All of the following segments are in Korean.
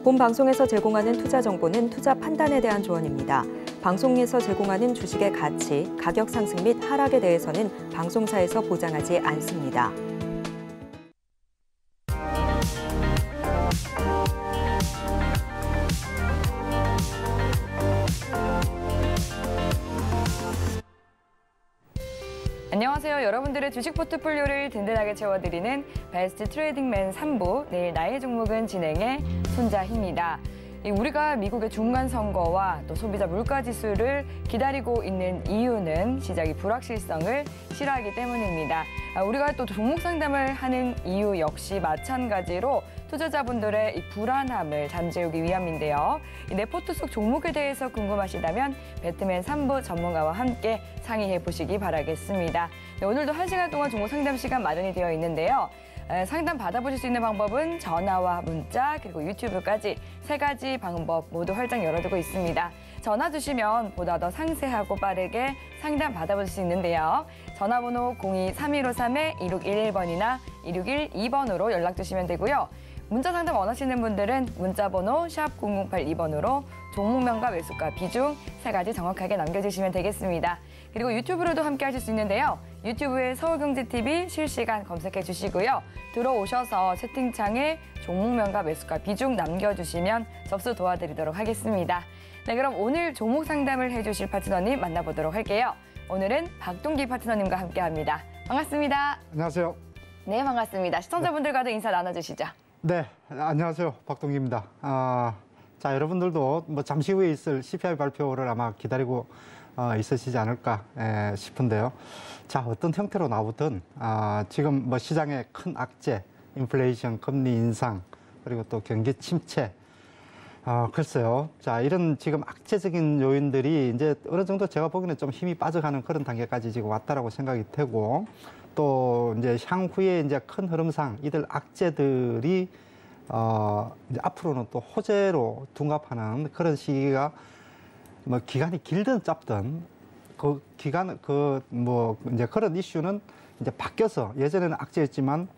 본 방송에서 제공하는 투자 정보는 투자 판단에 대한 조언입니다. 방송에서 제공하는 주식의 가치, 가격 상승 및 하락에 대해서는 방송사에서 보장하지 않습니다. 안녕하세요. 여러분들의 주식 포트폴리오를 든든하게 채워드리는 베스트 트레이딩맨 3부, 내일 나의 종목은 진행의 손자희입니다. 우리가 미국의 중간선거와 또 소비자 물가지수를 기다리고 있는 이유는 시장이 불확실성을 싫어하기 때문입니다. 우리가 또 종목 상담을 하는 이유 역시 마찬가지로 투자자분들의 이 불안함을 잠재우기 위함인데요. 이 레포트 속 종목에 대해서 궁금하시다면 배트맨 3부 전문가와 함께 상의해 보시기 바라겠습니다. 네, 오늘도 1시간 동안 종목 상담 시간 마련이 되어 있는데요. 상담 받아보실 수 있는 방법은 전화와 문자 그리고 유튜브까지 3가지 방법 모두 활짝 열어두고 있습니다. 전화 주시면 보다 더 상세하고 빠르게 상담 받아보실 수 있는데요. 전화번호 02-3153-2611번이나 2612번으로 연락 주시면 되고요. 문자 상담 원하시는 분들은 문자번호 샵0082번으로 종목명과 매수가, 비중 3가지 정확하게 남겨주시면 되겠습니다. 그리고 유튜브로도 함께 하실 수 있는데요. 유튜브에 서울경제TV 실시간 검색해 주시고요. 들어오셔서 채팅창에 종목명과 매수가, 비중 남겨주시면 접수 도와드리도록 하겠습니다. 네, 그럼 오늘 종목 상담을 해주실 파트너님 만나보도록 할게요. 오늘은 박동기 파트너님과 함께합니다. 반갑습니다. 안녕하세요. 네, 반갑습니다. 시청자분들과도 인사 나눠주시죠. 네, 안녕하세요. 박동기입니다. 자, 여러분들도 뭐 잠시 후에 있을 CPI 발표를 아마 기다리고 있으시지 않을까 싶은데요. 자, 어떤 형태로 나오든 지금 뭐 시장의 큰 악재, 인플레이션, 금리 인상, 그리고 또 경기 침체, 글쎄요. 자, 이런 지금 악재적인 요인들이 이제 어느 정도 제가 보기에는 좀 힘이 빠져가는 그런 단계까지 지금 왔다라고 생각이 되고, 또 이제 향후에 이제 큰 흐름상 이들 악재들이 이제 앞으로는 또 호재로 둔갑하는 그런 시기가 뭐 기간이 길든 짧든 그 기간 뭐 이제 그런 이슈는 이제 바뀌어서 예전에는 악재였지만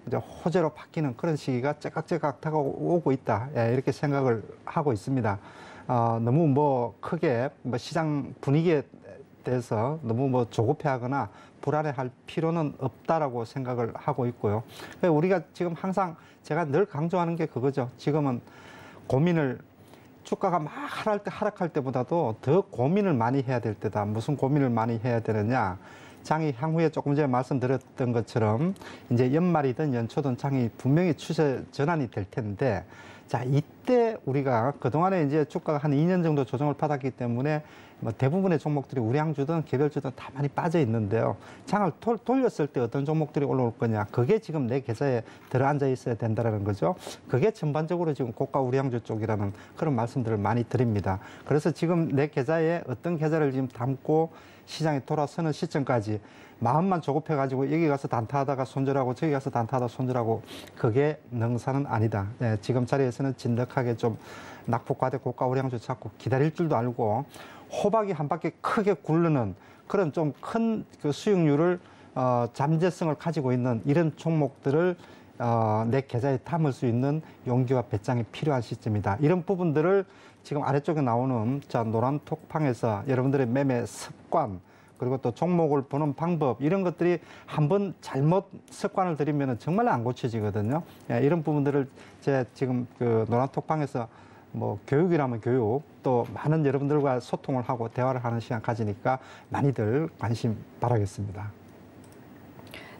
이제 호재로 바뀌는 그런 시기가 째깍째깍 다가오고 있다, 이렇게 생각을 하고 있습니다. 너무 뭐 크게 뭐 시장 분위기에 대해서 너무 뭐 조급해하거나 불안해할 필요는 없다라고 생각을 하고 있고요. 우리가 지금 항상 제가 늘 강조하는 게 그거죠. 지금은 고민을 주가가 막 하락할 때보다도 더 고민을 많이 해야 될 때다. 무슨 고민을 많이 해야 되느냐. 장이 향후에 조금 전에 말씀드렸던 것처럼 이제 연말이든 연초든 장이 분명히 추세 전환이 될 텐데, 자, 이때 우리가 그동안에 이제 주가가 한 2년 정도 조정을 받았기 때문에 뭐 대부분의 종목들이 우량주든 개별주든 다 많이 빠져 있는데요. 장을 돌렸을 때 어떤 종목들이 올라올 거냐. 그게 지금 내 계좌에 들어앉아 있어야 된다는 거죠. 그게 전반적으로 지금 고가 우량주 쪽이라는 그런 말씀들을 많이 드립니다. 그래서 지금 내 계좌에 어떤 계좌를 지금 담고 시장에 돌아서는 시점까지 마음만 조급해가지고 여기 가서 단타하다가 손절하고 저기 가서 단타하다 손절하고 그게 능사는 아니다. 네, 지금 자리에서는 진득하게 좀 낙폭과대 고가 우량주 찾고 기다릴 줄도 알고 호박이 한 바퀴 크게 굴르는 그런 좀 큰 그 수익률을 잠재성을 가지고 있는 이런 종목들을 내 계좌에 담을 수 있는 용기와 배짱이 필요한 시점이다. 이런 부분들을 지금 아래쪽에 나오는 자 노란 톡방에서 여러분들의 매매 습관 그리고 또 종목을 보는 방법 이런 것들이 한번 잘못 습관을 들이면 정말 안 고쳐지거든요. 이런 부분들을 제 지금 그 노란 톡방에서 뭐 교육이라면 교육 또 많은 여러분들과 소통을 하고 대화를 하는 시간 가지니까 많이들 관심 바라겠습니다.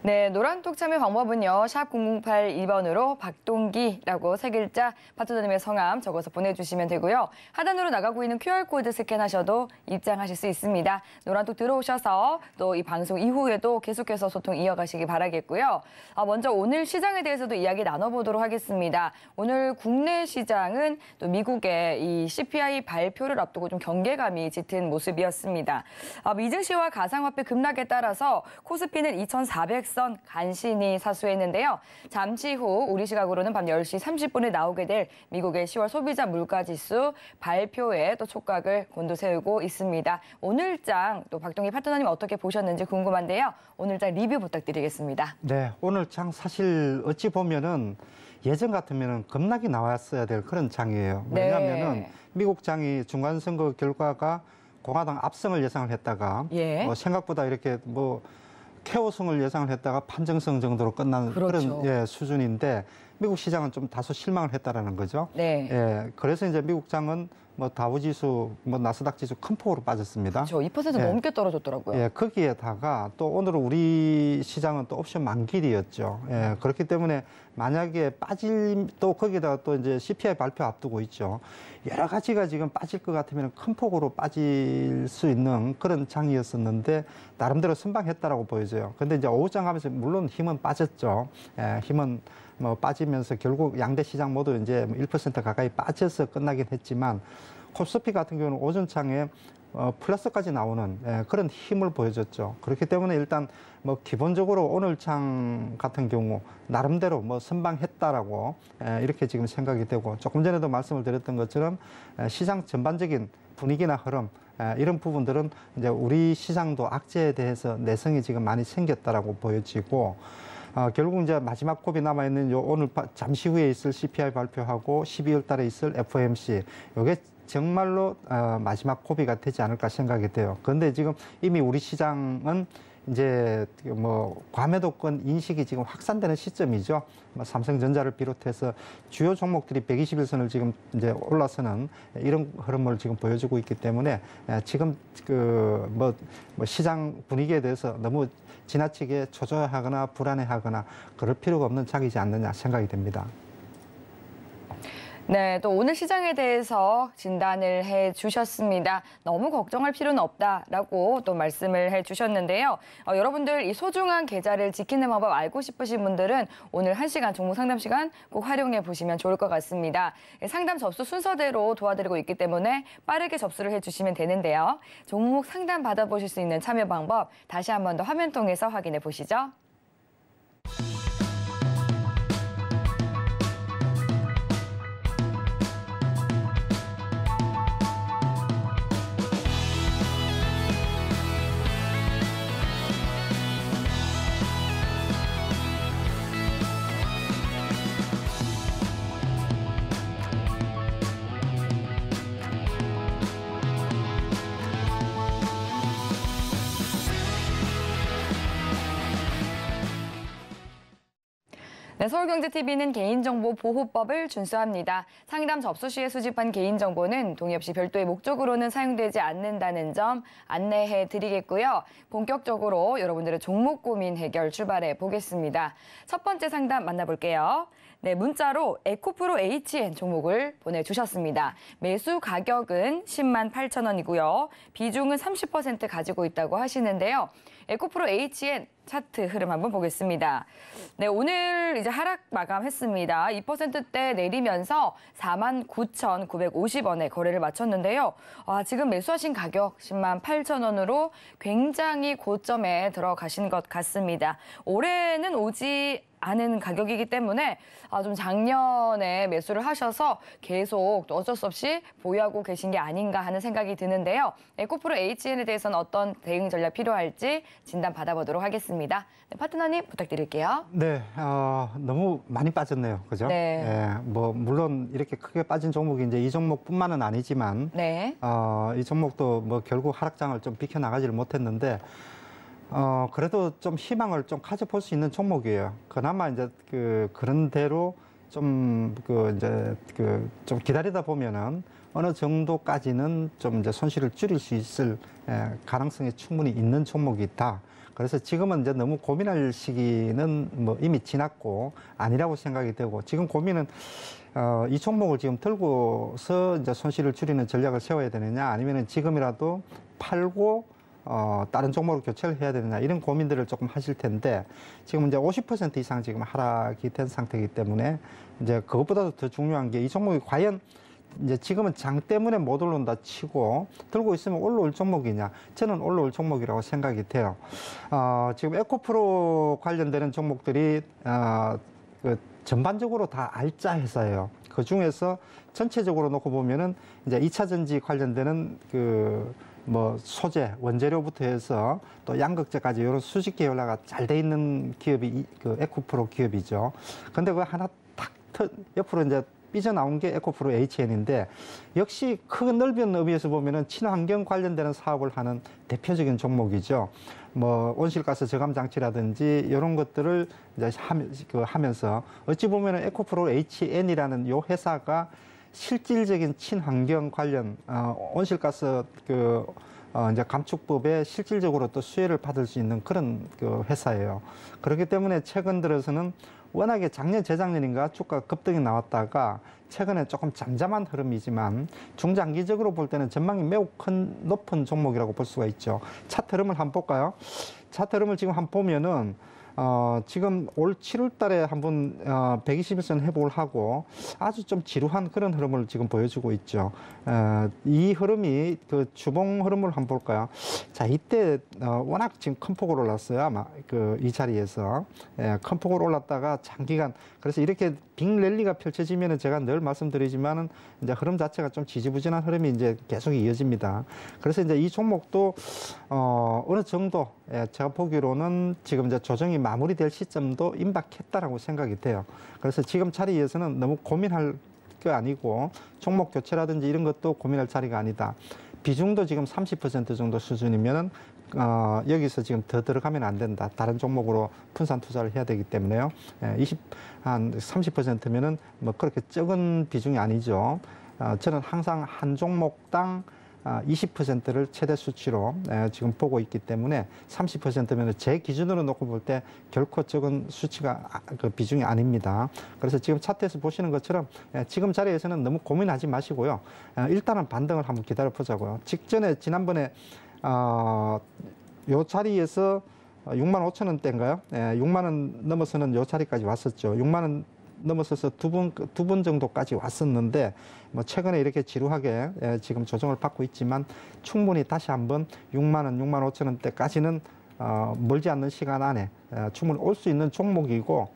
네, 노란톡 참여 방법은요. 샵 0082번으로 박동기라고 3글자 파트너님의 성함 적어서 보내주시면 되고요. 하단으로 나가고 있는 QR코드 스캔하셔도 입장하실 수 있습니다. 노란톡 들어오셔서 또 이 방송 이후에도 계속해서 소통 이어가시기 바라겠고요. 먼저 오늘 시장에 대해서도 이야기 나눠보도록 하겠습니다. 오늘 국내 시장은 또 미국의 이 CPI 발표를 앞두고 좀 경계감이 짙은 모습이었습니다. 미증시와 가상화폐 급락에 따라서 코스피는 2,400선 간신히 사수했는데요. 잠시 후 우리 시각으로는 밤 10시 30분에 나오게 될 미국의 10월 소비자 물가지수 발표에 또 촉각을 곤두세우고 있습니다. 오늘장 또 박동기 파트너님 어떻게 보셨는지 궁금한데요. 오늘장 리뷰 부탁드리겠습니다. 네, 오늘장 사실 어찌 보면은 예전 같으면은 급락이 나왔어야 될 그런 장이에요. 네. 왜냐하면은 미국 장이 중간 선거 결과가 공화당 압승을 예상을 했다가 예. 생각보다 이렇게 뭐 KO승을 예상을 했다가 판정승 정도로 끝나는 그렇죠. 그런 수준인데 미국 시장은 좀 다소 실망을 했다라는 거죠. 네. 예, 그래서 이제 미국 장은 뭐 다우지수, 뭐 나스닥 지수 큰 폭으로 빠졌습니다. 그렇죠. 2% 예. 넘게 떨어졌더라고요. 예, 거기에다가 또 오늘은 우리 시장은 또 옵션 만길이었죠. 예, 그렇기 때문에 만약에 또 거기다가 또 이제 CPI 발표 앞두고 있죠. 여러 가지가 지금 빠질 것 같으면 큰 폭으로 빠질 수 있는 그런 장이었었는데 나름대로 선방했다라고 보여져요. 근데 이제 오후장 하면서 물론 힘은 빠졌죠. 예, 힘은 뭐 빠지면서 결국 양대 시장 모두 이제 1% 가까이 빠져서 끝나긴 했지만 콥스피 같은 경우는 오전장에 플러스까지 나오는 그런 힘을 보여줬죠. 그렇기 때문에 일단 뭐 기본적으로 오늘 장 같은 경우 나름대로 뭐 선방했다라고 이렇게 지금 생각이 되고 조금 전에도 말씀을 드렸던 것처럼 시장 전반적인 분위기나 흐름 이런 부분들은 이제 우리 시장도 악재에 대해서 내성이 지금 많이 생겼다라고 보여지고 결국 이제 마지막 곱이 남아있는 요 오늘 잠시 후에 있을 CPI 발표하고 12월 달에 있을 FOMC 요게 정말로 마지막 고비가 되지 않을까 생각이 돼요. 그런데 지금 이미 우리 시장은 이제 뭐 과매도권 인식이 지금 확산되는 시점이죠. 뭐 삼성전자를 비롯해서 주요 종목들이 121선을 지금 이제 올라서는 이런 흐름을 지금 보여주고 있기 때문에 지금 뭐 시장 분위기에 대해서 너무 지나치게 초조하거나 불안해하거나 그럴 필요가 없는 장이지 않느냐 생각이 됩니다. 네, 또 오늘 시장에 대해서 진단을 해주셨습니다. 너무 걱정할 필요는 없다라고 또 말씀을 해주셨는데요. 여러분들 이 소중한 계좌를 지키는 방법 알고 싶으신 분들은 오늘 1시간 종목 상담 시간 꼭 활용해 보시면 좋을 것 같습니다. 상담 접수 순서대로 도와드리고 있기 때문에 빠르게 접수를 해주시면 되는데요. 종목 상담 받아보실 수 있는 참여 방법 다시 한 번 더 화면 통해서 확인해 보시죠. 네, 서울경제TV는 개인정보보호법을 준수합니다. 상담 접수 시에 수집한 개인정보는 동의 없이 별도의 목적으로는 사용되지 않는다는 점 안내해 드리겠고요. 본격적으로 여러분들의 종목 고민 해결 출발해 보겠습니다. 첫 번째 상담 만나볼게요. 네, 문자로 에코프로 HN 종목을 보내주셨습니다. 매수 가격은 10만 8천 원이고요. 비중은 30% 가지고 있다고 하시는데요. 에코프로 HN 차트 흐름 한번 보겠습니다. 네, 오늘 이제 하락 마감했습니다. 2%대 내리면서 49,950원에 거래를 마쳤는데요. 지금 매수하신 가격 10만 8천 원으로 굉장히 고점에 들어가신 것 같습니다. 올해는 오지 않은 가격이기 때문에 좀 작년에 매수를 하셔서 계속 어쩔 수 없이 보유하고 계신 게 아닌가 하는 생각이 드는데요. 에코프로 HN에 대해서는 어떤 대응 전략 필요할지 진단 받아보도록 하겠습니다. 네, 파트너님 부탁드릴게요. 네, 너무 많이 빠졌네요. 그죠? 네. 예, 뭐 물론 이렇게 크게 빠진 종목이 이제 이 종목뿐만은 아니지만 네. 이 종목도 뭐 결국 하락장을 좀 비켜나가지를 못했는데 그래도 좀 희망을 좀 가져볼 수 있는 종목이에요. 그나마 이제 그런 대로 좀 좀 기다리다 보면은 어느 정도까지는 좀 이제 손실을 줄일 수 있을 가능성이 충분히 있는 종목이 있다. 그래서 지금은 이제 너무 고민할 시기는 뭐 이미 지났고 아니라고 생각이 되고 지금 고민은 이 종목을 지금 들고서 이제 손실을 줄이는 전략을 세워야 되느냐 아니면은 지금이라도 팔고 다른 종목으로 교체를 해야 되느냐 이런 고민들을 조금 하실 텐데 지금 이제 50% 이상 지금 하락이 된 상태이기 때문에 이제 그것보다도 더 중요한 게 이 종목이 과연 이제 지금은 장 때문에 못 올라온다 치고 들고 있으면 올라올 종목이냐 저는 올라올 종목이라고 생각이 돼요. 지금 에코프로 관련되는 종목들이 전반적으로 다 알짜 회사예요. 그 중에서 전체적으로 놓고 보면은 이제 2차 전지 관련되는 뭐 소재, 원재료부터 해서 또 양극재까지 이런 수직 계열화가 잘 돼 있는 기업이 에코프로 기업이죠. 근데 그거 하나 딱 옆으로 이제 삐져나온 게 에코프로 HN인데 역시 큰 넓은 의미에서 보면은 친환경 관련되는 사업을 하는 대표적인 종목이죠. 뭐 온실가스 저감 장치라든지 이런 것들을 이제 하면서 어찌 보면은 에코프로 HN이라는 요 회사가 실질적인 친환경 관련 온실가스 이제 감축법에 실질적으로 또 수혜를 받을 수 있는 그런 회사예요. 그렇기 때문에 최근 들어서는 워낙에 작년, 재작년인가 주가 급등이 나왔다가 최근에 조금 잠잠한 흐름이지만 중장기적으로 볼 때는 전망이 매우 높은 종목이라고 볼 수가 있죠. 차트 흐름을 한번 볼까요? 차트 흐름을 지금 한번 보면은 지금 올 7월 달에 한번 121선 회복을 하고 아주 좀 지루한 그런 흐름을 지금 보여주고 있죠. 이 흐름이 그 주봉 흐름을 한번 볼까요? 자, 이때 워낙 지금 큰 폭으로 올랐어요. 아마 이 자리에서 큰 폭으로 올랐다가 장기간 그래서 이렇게 빅 랠리가 펼쳐지면은 제가 늘 말씀드리지만은 이제 흐름 자체가 좀 지지부진한 흐름이 이제 계속 이어집니다. 그래서 이제 이 종목도 어느 정도 제가 보기로는 지금 이제 조정이 마무리될 시점도 임박했다라고 생각이 돼요. 그래서 지금 자리에서는 너무 고민할 게 아니고 종목 교체라든지 이런 것도 고민할 자리가 아니다. 비중도 지금 30% 정도 수준이면은 여기서 지금 더 들어가면 안 된다. 다른 종목으로 분산 투자를 해야 되기 때문에요. 한 30%면은 뭐 그렇게 적은 비중이 아니죠. 저는 항상 한 종목당 20%를 최대 수치로 지금 보고 있기 때문에 30%면 제 기준으로 놓고 볼 때 결코 적은 수치가 그 비중이 아닙니다. 그래서 지금 차트에서 보시는 것처럼 지금 자리에서는 너무 고민하지 마시고요. 일단은 반등을 한번 기다려 보자고요. 직전에 지난번에 요 자리에서 6만 5천 원대인가요? 6만 원 넘어서는 요 자리까지 왔었죠. 6만 원 넘어서서 두 번 정도까지 왔었는데 뭐 최근에 이렇게 지루하게 지금 조정을 받고 있지만 충분히 다시 한번 6만 원, 6만 5천 원대까지는 멀지 않는 시간 안에 충분히 올 수 있는 종목이고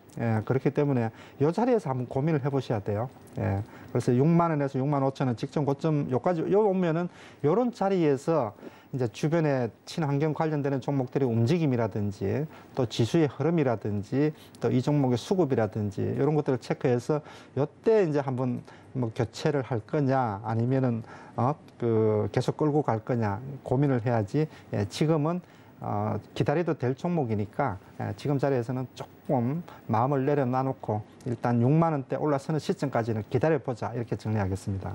그렇기 때문에 이 자리에서 한번 고민을 해보셔야 돼요. 그래서 6만 원에서 6만 5천 원 직전 고점 요까지 오면은 요런 자리에서 이제 주변에 친환경 관련되는 종목들의 움직임이라든지 또 지수의 흐름이라든지 또 이 종목의 수급이라든지 이런 것들을 체크해서 요때 이제 한번 뭐 교체를 할 거냐 아니면은 계속 끌고 갈 거냐 고민을 해야지 지금은 기다려도 될 종목이니까 지금 자리에서는 조금 마음을 내려놔놓고 일단 6만 원대 올라서는 시점까지는 기다려보자 이렇게 정리하겠습니다.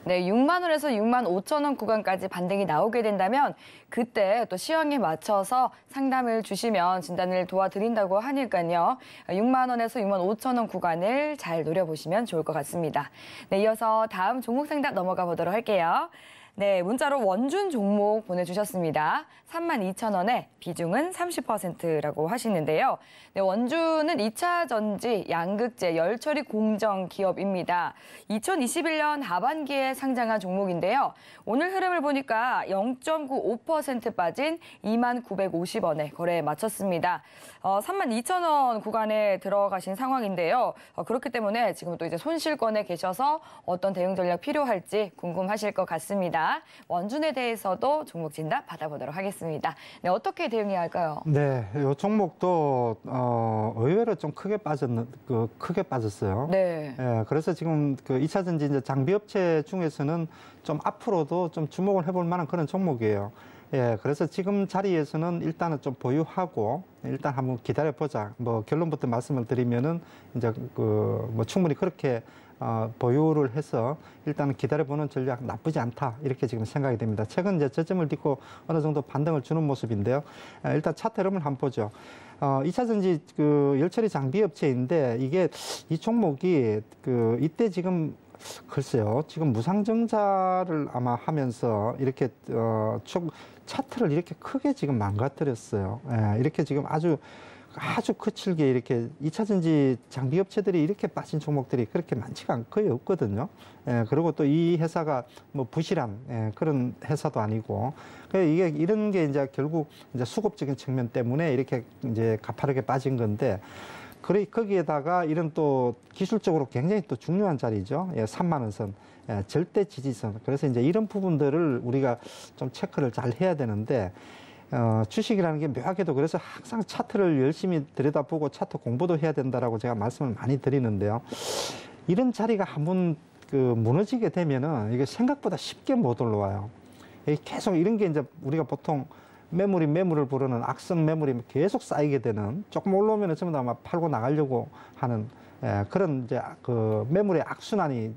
네, 6만 원에서 6만 5천 원 구간까지 반등이 나오게 된다면 그때 또 시황에 맞춰서 상담을 주시면 진단을 도와드린다고 하니까요. 6만 원에서 6만 5천 원 구간을 잘 노려보시면 좋을 것 같습니다. 네, 이어서 다음 종목 상담 넘어가 보도록 할게요. 네, 문자로 원준 종목 보내주셨습니다. 32,000원에 비중은 30%라고 하시는데요. 네, 원준은 2차 전지, 양극재, 열처리 공정 기업입니다. 2021년 하반기에 상장한 종목인데요. 오늘 흐름을 보니까 0.95% 빠진 2950원에 거래에 마쳤습니다. 32,000원 구간에 들어가신 상황인데요. 그렇기 때문에 지금 또 이제 손실권에 계셔서 어떤 대응 전략 필요할지 궁금하실 것 같습니다. 원준에 대해서도 종목 진단 받아보도록 하겠습니다. 네, 어떻게 대응해야 할까요? 네, 이 종목도 의외로 좀 크게 빠졌어요. 네. 그래서 지금 그 2차 전지 이제 장비업체 중에서는 좀 앞으로도 좀 주목을 해볼 만한 그런 종목이에요. 그래서 지금 자리에서는 일단은 좀 보유하고 일단 한번 기다려보자. 뭐 결론부터 말씀을 드리면은 이제 뭐 충분히 그렇게 보유를 해서 일단은 기다려보는 전략 나쁘지 않다 이렇게 지금 생각이 됩니다. 최근 이제 저점을 딛고 어느 정도 반등을 주는 모습인데요. 일단 차트 흐름을 한번 보죠. 2차 전지 열처리 장비 업체인데 이게 이 종목이 이때 지금 글쎄요, 지금 무상증자를 아마 하면서 이렇게 차트를 이렇게 크게 지금 망가뜨렸어요. 이렇게 지금 아주 거칠게 이렇게 2차 전지 장비 업체들이 이렇게 빠진 종목들이 그렇게 많지가 거의 없거든요. 그리고 또 이 회사가 뭐 부실한 그런 회사도 아니고, 이게 이런 게 이제 결국 이제 수급적인 측면 때문에 이렇게 이제 가파르게 빠진 건데, 거기에다가 이런 또 기술적으로 굉장히 또 중요한 자리죠. 3만 원 선, 절대 지지선. 그래서 이제 이런 부분들을 우리가 좀 체크를 잘 해야 되는데, 주식이라는 게 묘하게도 그래서 항상 차트를 열심히 들여다보고 차트 공부도 해야 된다라고 제가 말씀을 많이 드리는데요. 이런 자리가 한번 무너지게 되면은 이게 생각보다 쉽게 못 올라와요. 계속 이런 게 이제 우리가 보통 매물을 부르는 악성 매물이 계속 쌓이게 되는, 조금 올라오면 전부 다 막 팔고 나가려고 하는 그런 이제 매물의 악순환이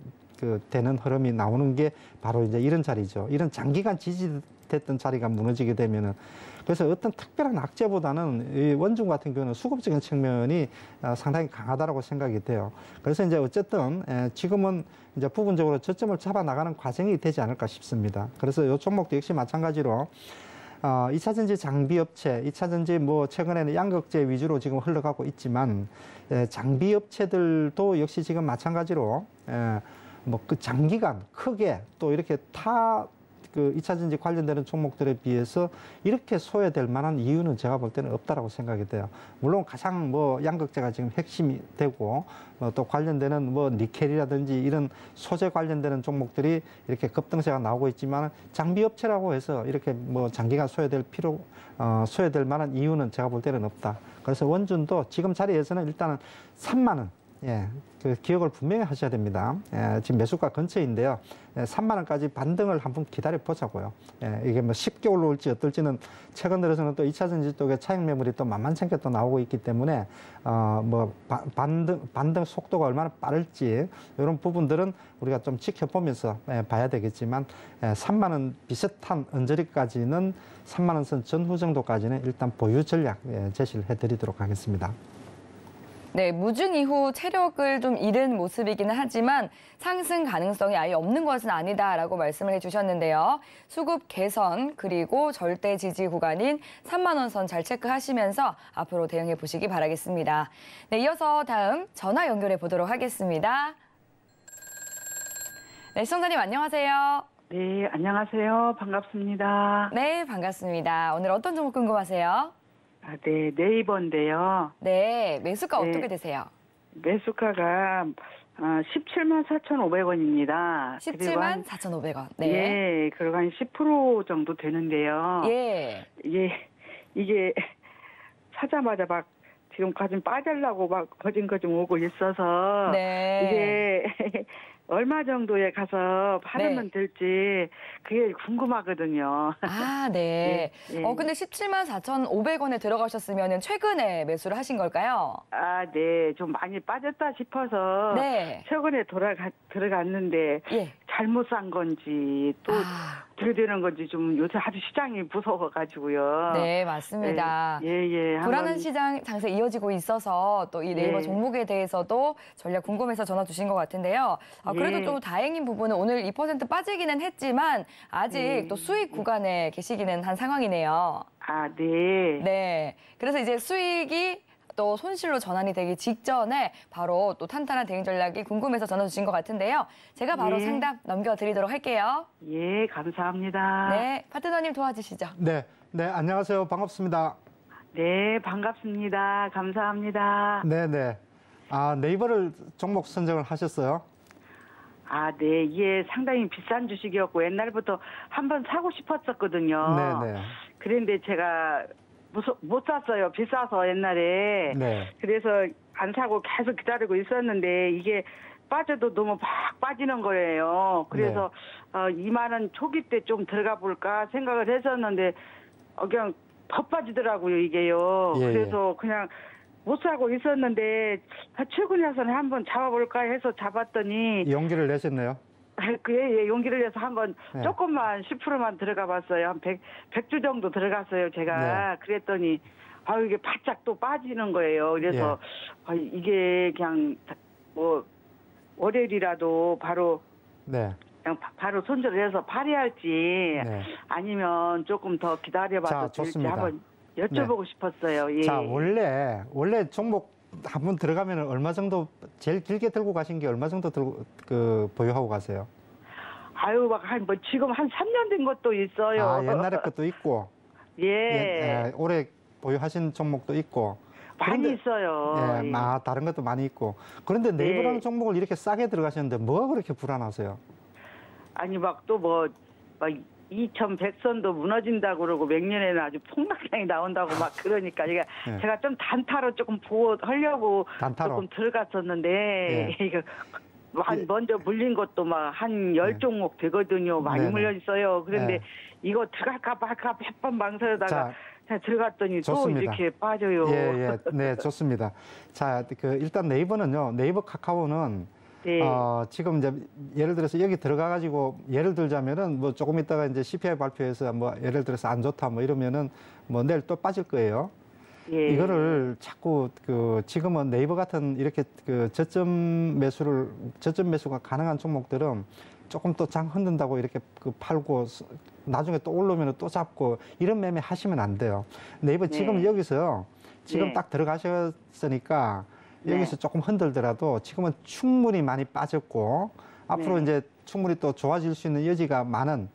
되는 흐름이 나오는 게 바로 이제 이런 자리죠. 이런 장기간 지지됐던 자리가 무너지게 되면은, 그래서 어떤 특별한 악재보다는 이 원중 같은 경우는 수급적인 측면이 상당히 강하다라고 생각이 돼요. 그래서 이제 어쨌든 지금은 이제 부분적으로 저점을 잡아 나가는 과정이 되지 않을까 싶습니다. 그래서 이 종목도 역시 마찬가지로 2차전지 장비업체, 2차전지 뭐 최근에는 양극재 위주로 지금 흘러가고 있지만, 장비업체들도 역시 지금 마찬가지로 뭐 장기간 크게 또 이렇게 2차전지 관련되는 종목들에 비해서 이렇게 소외될 만한 이유는 제가 볼 때는 없다라고 생각이 돼요. 물론 가장 양극재가 지금 핵심이 되고, 또 관련되는 니켈이라든지 이런 소재 관련되는 종목들이 이렇게 급등세가 나오고 있지만, 장비업체라고 해서 이렇게 장기간 소외될 만한 이유는 제가 볼 때는 없다. 그래서 원준도 지금 자리에서는 일단은 3만 원. 그 기억을 분명히 하셔야 됩니다. 지금 매수가 근처인데요. 3만 원까지 반등을 한번 기다려 보자고요. 이게 쉽게 올라올지 어떨지는 최근 들어서는 또 2차전지 쪽에 차익 매물이 또 만만찮게 또 나오고 있기 때문에 반등 속도가 얼마나 빠를지 이런 부분들은 우리가 좀 지켜보면서 봐야 되겠지만, 3만 원 비슷한 언저리까지는 3만 원 선 전후 정도까지는 일단 보유 전략 제시를 해드리도록 하겠습니다. 네, 무중 이후 체력을 좀 잃은 모습이기는 하지만 상승 가능성이 아예 없는 것은 아니다라고 말씀을 해주셨는데요. 수급 개선 그리고 절대 지지 구간인 3만 원 선 잘 체크하시면서 앞으로 대응해 보시기 바라겠습니다. 네, 이어서 다음 전화 연결해 보도록 하겠습니다. 네, 시청자님 안녕하세요. 네, 안녕하세요. 반갑습니다. 네, 반갑습니다. 오늘 어떤 종목 궁금하세요? 네, 네이버인데요. 네, 매수가 네. 어떻게 되세요? 매수가가 17만 4,500원입니다. 17만 4,500원. 네. 예, 그리고 한 10% 정도 되는데요. 예. 예, 이게 사자마자 막 지금까지 빠지려고 막 거짐거짐 오고 있어서 네. 이게 얼마 정도에 가서 팔으면 될지 그게 궁금하거든요. 아, 네. 예, 예. 근데 17만 4,500원에 들어가셨으면 최근에 매수를 하신 걸까요? 아, 네. 좀 많이 빠졌다 싶어서 네. 최근에 들어갔는데 예. 잘못 산 건지 또 들이대는 건지 좀 요새 아주 시장이 무서워가지고요. 네, 맞습니다. 예. 불안한 시장 장세 이어지고 있어서 또 이 네이버 예. 종목에 대해서도 전략 궁금해서 전화 주신 것 같은데요. 그래도 예. 좀 다행인 부분은 오늘 2% 빠지기는 했지만 아직 또 수익 구간에 계시기는 한 상황이네요. 아, 네. 네. 그래서 이제 수익이 또 손실로 전환이 되기 직전에 바로 또 탄탄한 대응 전략이 궁금해서 전화 주신 것 같은데요. 제가 바로 예. 상담 넘겨드리도록 할게요. 예, 감사합니다. 네, 파트너님 도와주시죠. 네, 안녕하세요. 반갑습니다. 네, 반갑습니다. 감사합니다. 네. 네이버를 종목 선정을 하셨어요? 아, 네. 이게 상당히 비싼 주식이었고 옛날부터 한번 사고 싶었었거든요. 네. 그런데 제가 못 샀어요. 비싸서 옛날에. 네. 그래서 안 사고 계속 기다리고 있었는데 이게 빠져도 너무 막 빠지는 거예요. 그래서 2만 원 초기 때 좀 들어가 볼까 생각을 했었는데 그냥 더 빠지더라고요, 이게요. 예. 그래서 그냥 못 사고 있었는데 최근에 와서는 한번 잡아볼까 해서 잡았더니 용기를 내셨네요. 예, 용기를 내서 한번 네. 조금만 10%만 들어가 봤어요. 한 100주 정도 들어갔어요, 제가. 그랬더니 이게 바짝 또 빠지는 거예요. 그래서 이게 그냥 월요일이라도 바로 그냥 바로 손절을 해서 발휘할지 아니면 조금 더 기다려봐도 될지 좋습니다. 한번 여쭤보고 싶었어요. 예. 자, 원래 종목 한번 들어가면 얼마 정도 제일 길게 들고 가신 게 얼마 정도 보유하고 가세요? 지금 한 3년 된 것도 있어요. 옛날에 것도 있고. 올해 보유하신 종목도 있고. 많이 있어요. 예. 다른 것도 많이 있고. 그런데 네이버라는 종목을 이렇게 싸게 들어가셨는데 뭐가 그렇게 불안하세요? 아니 이천 백선도 무너진다고 그러고 맥년에는 아주 폭락량이 나온다고 막 그러니까 네. 제가 좀 단타로 조금 보호하려고 단타로. 조금 들어갔었는데 네. 이거 먼저 물린 것도 막 한 10종목 되거든요. 많이 네네. 물려 있어요. 그런데 네. 이거 들어갈까 말까 몇 번 망설여다가 자, 들어갔더니 좋습니다. 또 이렇게 빠져요. 예, 네, 좋습니다. 자, 일단 네이버는요, 네이버 카카오는 네. 지금 이제 예를 들어서 여기 들어가가지고 예를 들자면은 뭐 조금 있다가 이제 CPI 발표해서 뭐 예를 들어서 안 좋다 뭐 이러면은 뭐 내일 또 빠질 거예요. 예. 이거를 자꾸 지금은 네이버 같은 이렇게 저점 매수가 가능한 종목들은 조금 또 장 흔든다고 이렇게 팔고 나중에 또 올라오면 또 잡고 이런 매매 하시면 안 돼요. 네이버 지금 네. 여기서 지금 네. 딱 들어가셨으니까 여기서 네. 조금 흔들더라도 지금은 충분히 많이 빠졌고 앞으로 네. 이제 충분히 또 좋아질 수 있는 여지가 많은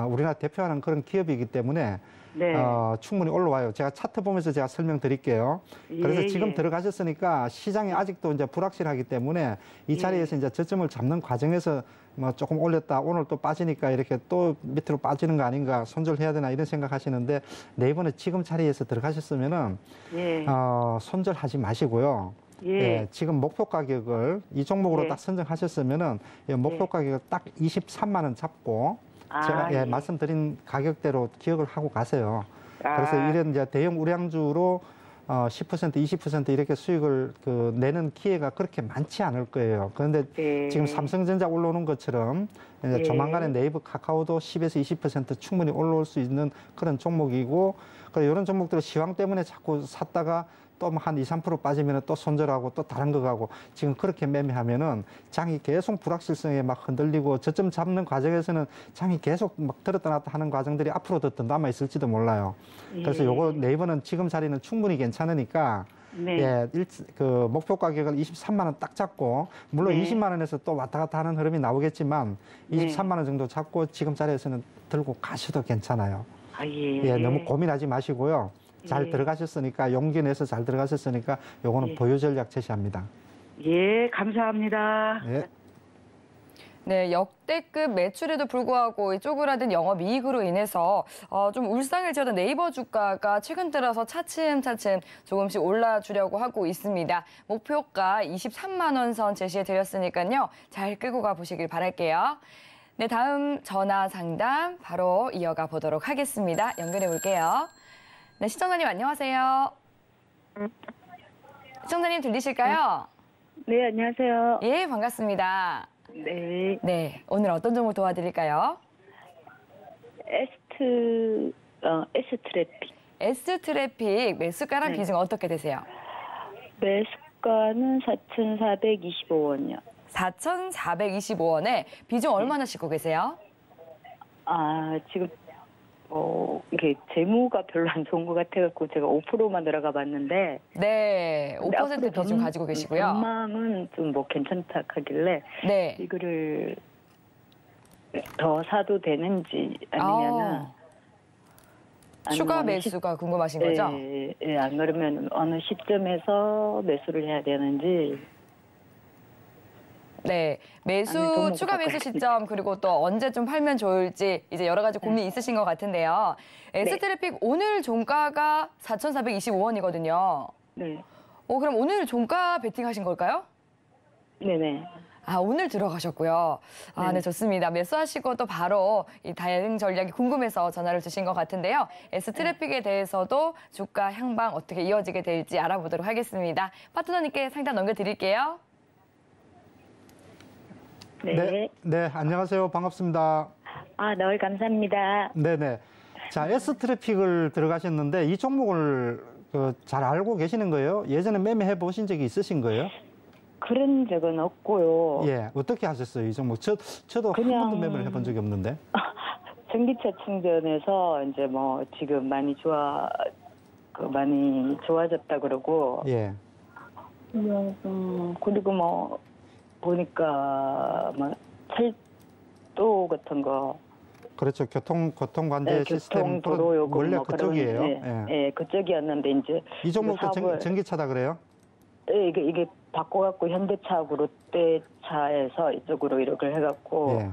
우리나라 대표하는 그런 기업이기 때문에 네. 충분히 올라와요. 제가 차트 보면서 제가 설명드릴게요. 그래서 예, 지금 예. 들어가셨으니까 시장이 아직도 이제 불확실하기 때문에 이 자리에서 이제 저점을 잡는 과정에서 뭐 조금 올렸다 오늘 또 빠지니까 이렇게 또 밑으로 빠지는 거 아닌가 손절해야 되나 이런 생각하시는데 네이버는 지금 자리에서 들어가셨으면은 예. 손절하지 마시고요. 예. 지금 목표 가격을 이 종목으로 예. 딱 선정하셨으면은 목표 예. 가격을 딱 23만 원 잡고 제가 예. 말씀드린 가격대로 기억을 하고 가세요. 아. 그래서 이런 이제 대형 우량주로 10%, 20% 이렇게 수익을 내는 기회가 그렇게 많지 않을 거예요. 그런데 예. 지금 삼성전자 올라오는 것처럼 이제 예. 조만간에 네이버, 카카오도 10에서 20% 충분히 올라올 수 있는 그런 종목이고, 그리고 이런 종목들을 시황 때문에 자꾸 샀다가 또 한 2, 3% 빠지면 또 손절하고 또 다른 거 가고 지금 그렇게 매매하면은 장이 계속 불확실성에 막 흔들리고 저점 잡는 과정에서는 장이 계속 막 들었다 놨다 하는 과정들이 앞으로도 더 남아 있을지도 몰라요. 그래서 요거 네이버는 지금 자리는 충분히 괜찮으니까 네. 목표 가격을 23만 원 딱 잡고 물론 네. 20만 원에서 또 왔다 갔다 하는 흐름이 나오겠지만 네. 23만 원 정도 잡고 지금 자리에서는 들고 가셔도 괜찮아요. 아, 예. 예, 너무 고민하지 마시고요. 잘 예. 들어가셨으니까 용기 내서 잘 들어가셨으니까 요거는 예. 보유 전략 제시합니다. 예, 감사합니다. 예. 네, 역대급 매출에도 불구하고 이 쪼그라든 영업이익으로 인해서 좀 울상을 지었던 네이버 주가가 최근 들어서 차츰차츰 조금씩 올라주려고 하고 있습니다. 목표가 23만 원 선 제시해 드렸으니까요. 잘 끌고 가보시길 바랄게요. 네, 다음 전화 상담 바로 이어가 보도록 하겠습니다. 연결해 볼게요. 네, 시청자님 안녕하세요. 시청자님 들리실까요? 네, 안녕하세요. 예, 반갑습니다. 네, 네, 오늘 어떤 종목 도와드릴까요? S트래픽. S트래픽 매수가랑 네. 비중 어떻게 되세요? 매수가는 4,425원이요. 4,425원에 비중 얼마나 싣고 계세요? 아, 지금, 이게 재무가 별로 안 좋은 것 같아갖고 제가 5%만 들어가 봤는데. 네, 5% 비중 가지고 계시고요. 전망은 좀 뭐 괜찮다 하길래. 네. 이거를 더 사도 되는지 아니면은. 추가 아니면 매수가 궁금하신 거죠? 예, 안 그러면 어느 시점에서 매수를 해야 되는지. 네, 매수 아니, 추가 매수 시점 그리고 또 언제 좀 팔면 좋을지 이제 여러 가지 고민이 있으신 것 같은데요. S트래픽 오늘 종가가 4,425원이거든요. 네. 그럼 오늘 종가 베팅하신 걸까요? 네네. 아, 오늘 들어가셨고요. 아, 네, 좋습니다. 매수하시고 또 바로 이 대응 전략이 궁금해서 전화를 주신 것 같은데요. S트래픽에 대해서도 주가 향방 어떻게 이어지게 될지 알아보도록 하겠습니다. 파트너님께 상담 넘겨드릴게요. 네. 네, 안녕하세요. 반갑습니다. 아, 늘 감사합니다. 네네. 자, S트래픽을 들어가셨는데 이 종목을 잘 알고 계시는 거예요? 예전에 매매해 보신 적이 있으신 거예요? 그런 적은 없고요. 예, 어떻게 하셨어요, 이 종목? 저도 한 그냥- 번도 매매를 해본 적이 없는데. 전기차 충전해서 이제 뭐 지금 많이 많이 좋아졌다 그러고. 예. 그리고 뭐 보니까 뭐 철도 같은 거. 그렇죠. 교통관제 네, 시스템 교통도로요금 원래 뭐 그쪽이에요. 그런, 예. 예, 그쪽이었는데 이제 이 종목도 사업을- 전기차다 그래요? 예, 이게 바꿔갖고 현대차하고 롯데차에서 이쪽으로 이렇게 해갖고. 예.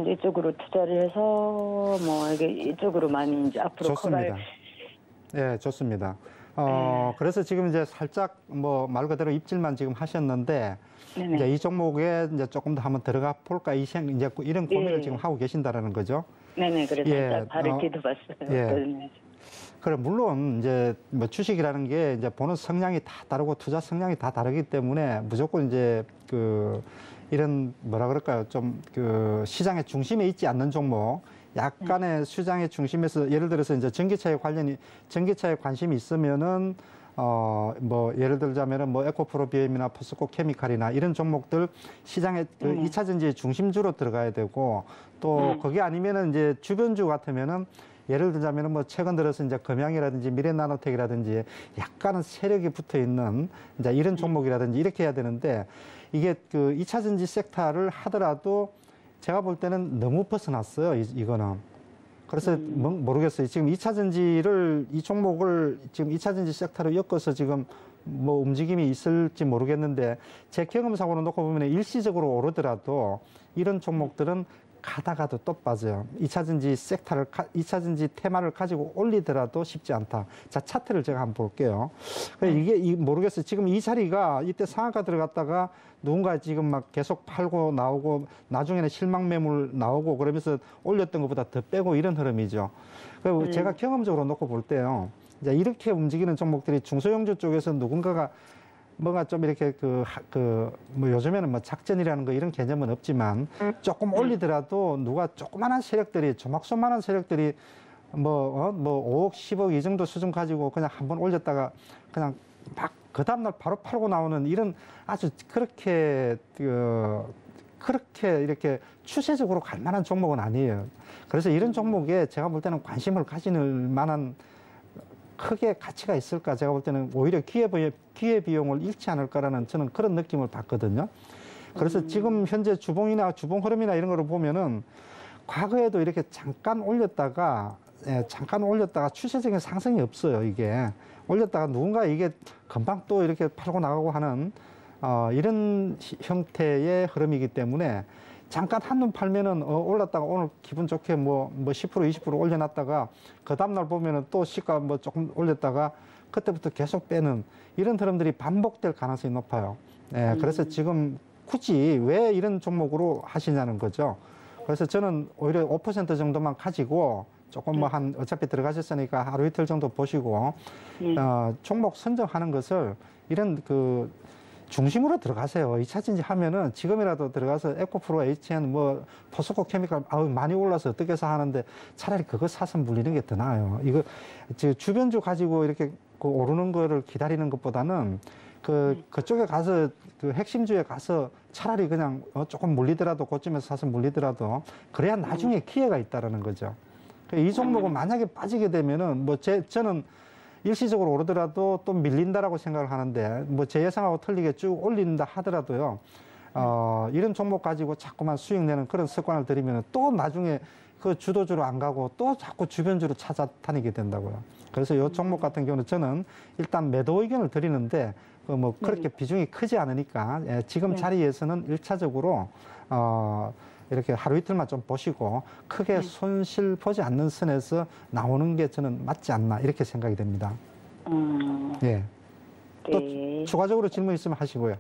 이제 이쪽으로 투자를 해서 뭐 이게 이쪽으로 많이 이제 앞으로 좋습니다. 예, 좋습니다. 그래서 지금 이제 살짝 뭐 말 그대로 입질만 지금 하셨는데 네네. 이제 이 종목에 이제 조금 더 한번 들어가 볼까 이제 이런 고민을 예. 지금 하고 계신다라는 거죠. 네네. 그래서 예, 살짝 발을 디뎌봤어요. 예. 그래 물론 이제 뭐 주식이라는 게 이제 보는 성향이 다 다르고 투자 성향이 다 다르기 때문에 무조건 이제 그 이런 뭐라 그럴까요? 좀 그 시장의 중심에 있지 않는 종목, 약간의 시장의 중심에서 예를 들어서 이제 전기차에 관심이 있으면은 뭐 예를 들자면은 뭐 에코프로비엠이나 포스코 케미칼이나 이런 종목들 시장의 그 2차 전지의 중심주로 들어가야 되고 또 그게 아니면은 이제 주변주 같으면은 예를 들자면은 뭐 최근 들어서 이제 금양이라든지 미래나노텍이라든지 약간은 세력이 붙어 있는 이제 이런 종목이라든지 이렇게 해야 되는데 이게 그 2차 전지 섹터를 하더라도 제가 볼 때는 너무 벗어났어요. 이거는. 그래서 모르겠어요. 지금 2차 전지를 이 종목을 지금 2차 전지 섹터로 엮어서 지금 뭐 움직임이 있을지 모르겠는데 제 경험상으로 놓고 보면 일시적으로 오르더라도 이런 종목들은 가다가도 또 빠져요. 2차 전지 섹터를, 2차 전지 테마를 가지고 올리더라도 쉽지 않다. 자, 차트를 제가 한번 볼게요. 이게 모르겠어요. 지금 이 자리가 이때 상한가 들어갔다가 누군가 지금 막 계속 팔고 나오고 나중에는 실망 매물 나오고 그러면서 올렸던 것보다 더 빼고 이런 흐름이죠. 그리고 제가 경험적으로 놓고 볼 때요. 이제 이렇게 움직이는 종목들이 중소형주 쪽에서 누군가가 뭐가 좀 이렇게 뭐 요즘에는 뭐 작전이라는 거 이런 개념은 없지만 조금 올리더라도 누가 조그만한 세력들이 조막조만한 세력들이 뭐 5억, 10억 이 정도 수준 가지고 그냥 한번 올렸다가 그냥 막 그 다음날 바로 팔고 나오는 이런 아주 그렇게 이렇게 추세적으로 갈 만한 종목은 아니에요. 그래서 이런 종목에 제가 볼 때는 관심을 가지는 만한 크게 가치가 있을까? 제가 볼 때는 오히려 기회비용을 잃지 않을까라는 저는 그런 느낌을 받거든요. 그래서 지금 현재 주봉 흐름이나 이런 거를 보면은 과거에도 이렇게 잠깐 올렸다가 추세적인 상승이 없어요, 이게. 올렸다가 누군가 이게 금방 또 이렇게 팔고 나가고 하는 이런 형태의 흐름이기 때문에 잠깐 한눈 팔면은 올랐다가 오늘 기분 좋게 뭐 10%, 20% 올려놨다가 그 다음날 보면은 또 시가 뭐 조금 올렸다가 그때부터 계속 빼는 이런 흐름들이 반복될 가능성이 높아요. 예, 그래서 지금 굳이 왜 이런 종목으로 하시냐는 거죠. 그래서 저는 오히려 5% 정도만 가지고 조금 뭐 어차피 들어가셨으니까 하루 이틀 정도 보시고 종목 선정하는 것을 이런 중심으로 들어가세요. 2차 전지 하면은 지금이라도 들어가서 에코프로, HN, 뭐 포스코 케미칼 많이 올라서 어떻게 해서 하는데 차라리 그거 사서 물리는 게 더 나아요. 이거 주변주 가지고 이렇게 오르는 거를 기다리는 것보다는 그쪽에 가서 핵심주에 가서 차라리 그냥 조금 물리더라도 고점에서 사서 물리더라도 그래야 나중에 기회가 있다라는 거죠. 이 종목은 만약에 빠지게 되면은 저는 일시적으로 오르더라도 또 밀린다라고 생각을 하는데 뭐 제 예상하고 틀리게 쭉 올린다 하더라도요. 이런 종목 가지고 자꾸만 수익 내는 그런 습관을 들이면 또 나중에 그 주도주로 안 가고 또 자꾸 주변주로 찾아다니게 된다고요. 그래서 이 종목 같은 경우는 저는 일단 매도 의견을 드리는데 뭐 그렇게 비중이 크지 않으니까 지금 자리에서는 1차적으로 이렇게 하루 이틀만 좀 보시고 크게 손실 보지 않는 선에서 나오는 게 저는 맞지 않나 이렇게 생각이 됩니다. 예. 또 네. 추가적으로 질문 있으면 하시고요.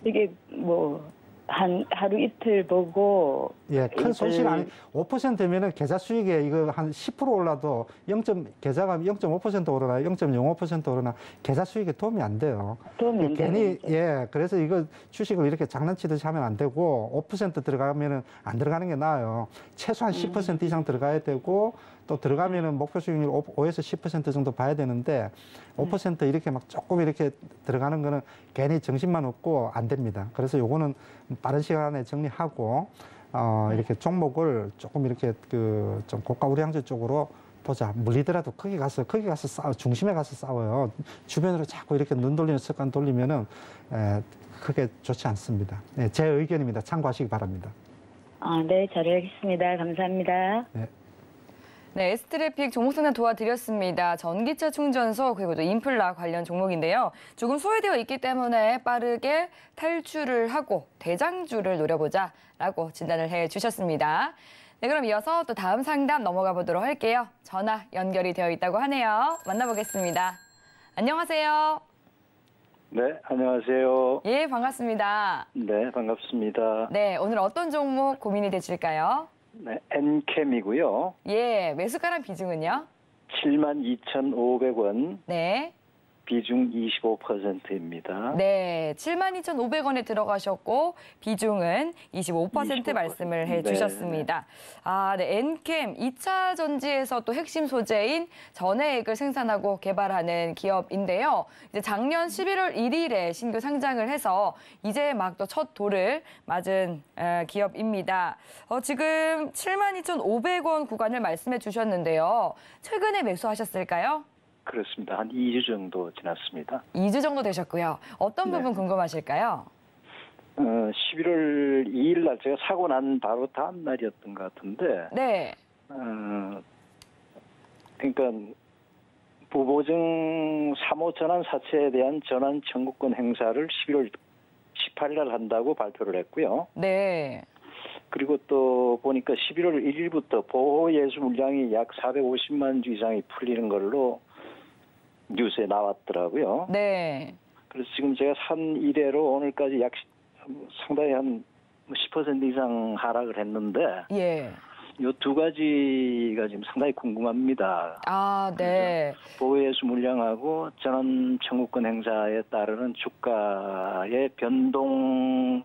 이게 뭐 하루 이틀 보고 예, 큰 손실 아니 5%면은 계좌 수익에 이거 한 10% 올라도 계좌가 0.5% 오르나 0.05% 오르나 계좌 수익에 도움이 안 돼요. 도움이 안 괜히 되죠. 예, 그래서 이거 주식을 이렇게 장난치듯이 하면 안 되고 5% 들어가면은 안 들어가는 게 나아요. 최소한 10% 이상 들어가야 되고 또 들어가면은 목표 수익률 5에서 10% 정도 봐야 되는데 5% 이렇게 막 조금 이렇게 들어가는 거는 괜히 정신만 없고 안 됩니다. 그래서 요거는 빠른 시간 안에 정리하고 이렇게 종목을 조금 이렇게 좀 고가 우량주 쪽으로 보자. 물리더라도 거기 가서 중심에 가서 싸워요. 주변으로 자꾸 이렇게 눈 돌리는 습관 돌리면은 크게 좋지 않습니다. 네, 제 의견입니다. 참고하시기 바랍니다. 네, 잘 알겠습니다. 감사합니다. 네. 네, S트래픽 종목 상담 도와드렸습니다. 전기차 충전소 그리고 또 인플라 관련 종목인데요. 조금 소외되어 있기 때문에 빠르게 탈출을 하고 대장주를 노려보자라고 진단을 해주셨습니다. 네, 그럼 이어서 또 다음 상담 넘어가 보도록 할게요. 전화 연결이 되어 있다고 하네요. 만나보겠습니다. 안녕하세요. 네, 안녕하세요. 예, 반갑습니다. 네, 반갑습니다. 네, 오늘 어떤 종목 고민이 되실까요? 네, 엔캠이고요. 예, 매수가랑 비중은요? 72,500원, 네. 비중 25%입니다. 네, 72,500원에 들어가셨고 비중은 25% 말씀을 해주셨습니다. 아, 네, 엔캠 2차 전지에서 또 핵심 소재인 전해액을 생산하고 개발하는 기업인데요. 이제 작년 11월 1일에 신규 상장을 해서 이제 막 또 첫 돌을 맞은 기업입니다. 지금 72,500원 구간을 말씀해 주셨는데요. 최근에 매수하셨을까요? 그렇습니다. 한 2주 정도 지났습니다. 2주 정도 되셨고요. 어떤 부분 궁금하실까요? 11월 2일 날 제가 사고 난 바로 다음 날이었던 것 같은데, 네. 그러니까 부보증 3호 전환 사채에 대한 전환 청구권 행사를 11월 18일 날 한다고 발표를 했고요. 네. 그리고 또 보니까 11월 1일부터 보호 예수 물량이 약 450만 주 이상이 풀리는 걸로 뉴스에 나왔더라고요. 네. 그래서 지금 제가 산 이래로 오늘까지 약 상당히 한 10% 이상 하락을 했는데, 예. 이 두 가지가 지금 상당히 궁금합니다. 아, 네. 보호예수 물량하고 전환 청구권 행사에 따르는 주가의 변동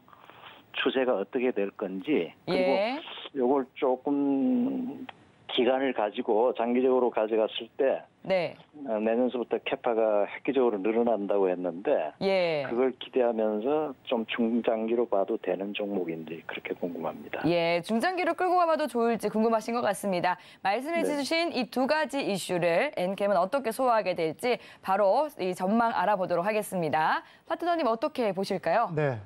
추세가 어떻게 될 건지, 그리고 예. 요걸 조금 기간을 가지고 장기적으로 가져갔을 때 네. 내년서부터 캐파가 획기적으로 늘어난다고 했는데, 예. 그걸 기대하면서 좀 중장기로 봐도 되는 종목인지 그렇게 궁금합니다. 예, 중장기로 끌고 가봐도 좋을지 궁금하신 것 같습니다. 말씀해 네. 주신 이 두 가지 이슈를 엔캠은 어떻게 소화하게 될지 바로 이 전망 알아보도록 하겠습니다. 파트너님 어떻게 보실까요? 네,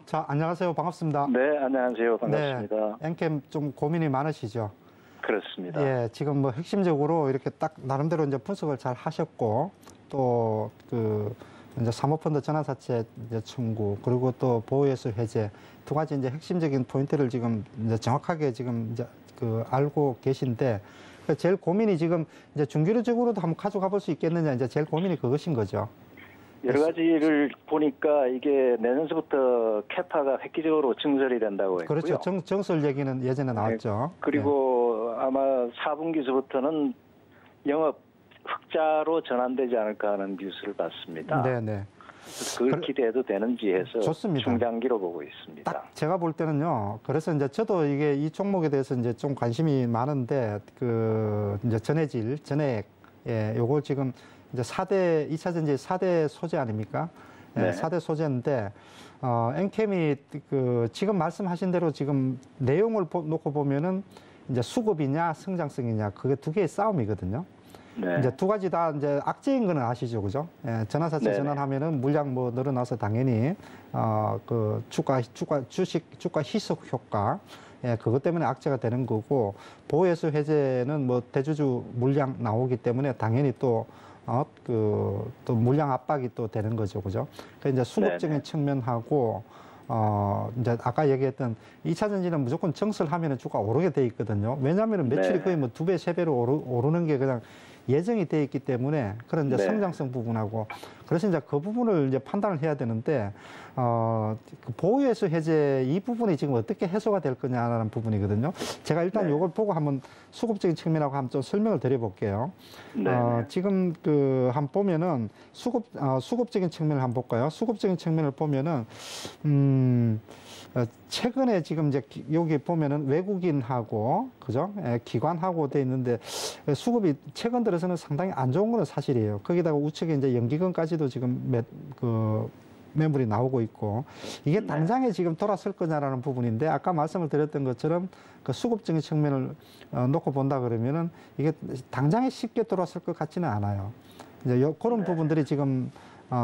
자, 안녕하세요. 반갑습니다. 네, 안녕하세요. 반갑습니다. 네, 엔캠 좀 고민이 많으시죠? 그렇습니다. 예, 지금 뭐 핵심적으로 이렇게 딱 나름대로 이제 분석을 잘 하셨고, 또 그 이제 사모펀드 전환사채 이제 청구, 그리고 또 보호예수 해제 두 가지 이제 핵심적인 포인트를 지금 이제 정확하게 지금 이제 그 알고 계신데, 제일 고민이 지금 이제 중기류적으로도 한번 가져가 볼 수 있겠느냐, 이제 제일 고민이 그것인 거죠. 여러 가지를 보니까 이게 내년서부터 캐파가 획기적으로 증설이 된다고 했고요. 그렇죠. 정설 얘기는 예전에 나왔죠. 네. 그리고 아마 4분기서부터는 영업 흑자로 전환되지 않을까 하는 뉴스를 봤습니다. 네네. 그걸 기대해도 되는지 해서 좋습니다. 중장기로 보고 있습니다. 딱 제가 볼 때는요. 그래서 이제 저도 이게 이 종목에 대해서 이제 좀 관심이 많은데, 그 이제 전해액, 예, 요거 지금 이제 2차 전지 4대 소재 아닙니까? 예, 네. 4대 소재인데, 엔캠이 그 지금 말씀하신 대로 지금 내용을 놓고 보면은 이제 수급이냐 성장성이냐, 그게 두 개의 싸움이거든요. 네. 이제 두 가지 다 이제 악재인 거는 아시죠, 그죠? 예, 전환사채 네네. 전환하면은 물량 뭐 늘어나서 당연히 그 주가 희석 효과, 예, 그것 때문에 악재가 되는 거고, 보호예수 해제는 뭐 대주주 물량 나오기 때문에 당연히 또 또 물량 압박이 또 되는 거죠, 그죠? 그 이제 수급적인 네네. 측면하고, 이제 아까 얘기했던 2차 전지는 무조건 정설하면 주가 오르게 돼 있거든요. 왜냐하면 매출이 네. 거의 뭐 2배, 3배로 오르는 게 그냥 예정이 돼 있기 때문에, 그런 이제 네. 성장성 부분하고, 그래서 이제 그 부분을 이제 판단을 해야 되는데, 그 보호예수 해제 이 부분이 지금 어떻게 해소가 될 거냐라는 부분이거든요. 제가 일단 네. 이걸 보고 한번 수급적인 측면하고 한번 좀 설명을 드려볼게요. 네. 지금 한번 보면은 수급적인 측면을 한번 볼까요? 수급적인 측면을 보면은, 최근에 지금 이제 여기 보면은 외국인하고, 그죠? 예, 기관하고 돼 있는데, 수급이 최근 들어서는 상당히 안 좋은 거는 사실이에요. 거기다가 우측에 이제 연기금까지도 지금 매물이 나오고 있고, 이게 당장에 지금 돌아설 거냐라는 부분인데, 아까 말씀을 드렸던 것처럼 그 수급적인 측면을 놓고 본다 그러면은 이게 당장에 쉽게 돌아설 것 같지는 않아요. 이제 그런 부분들이 지금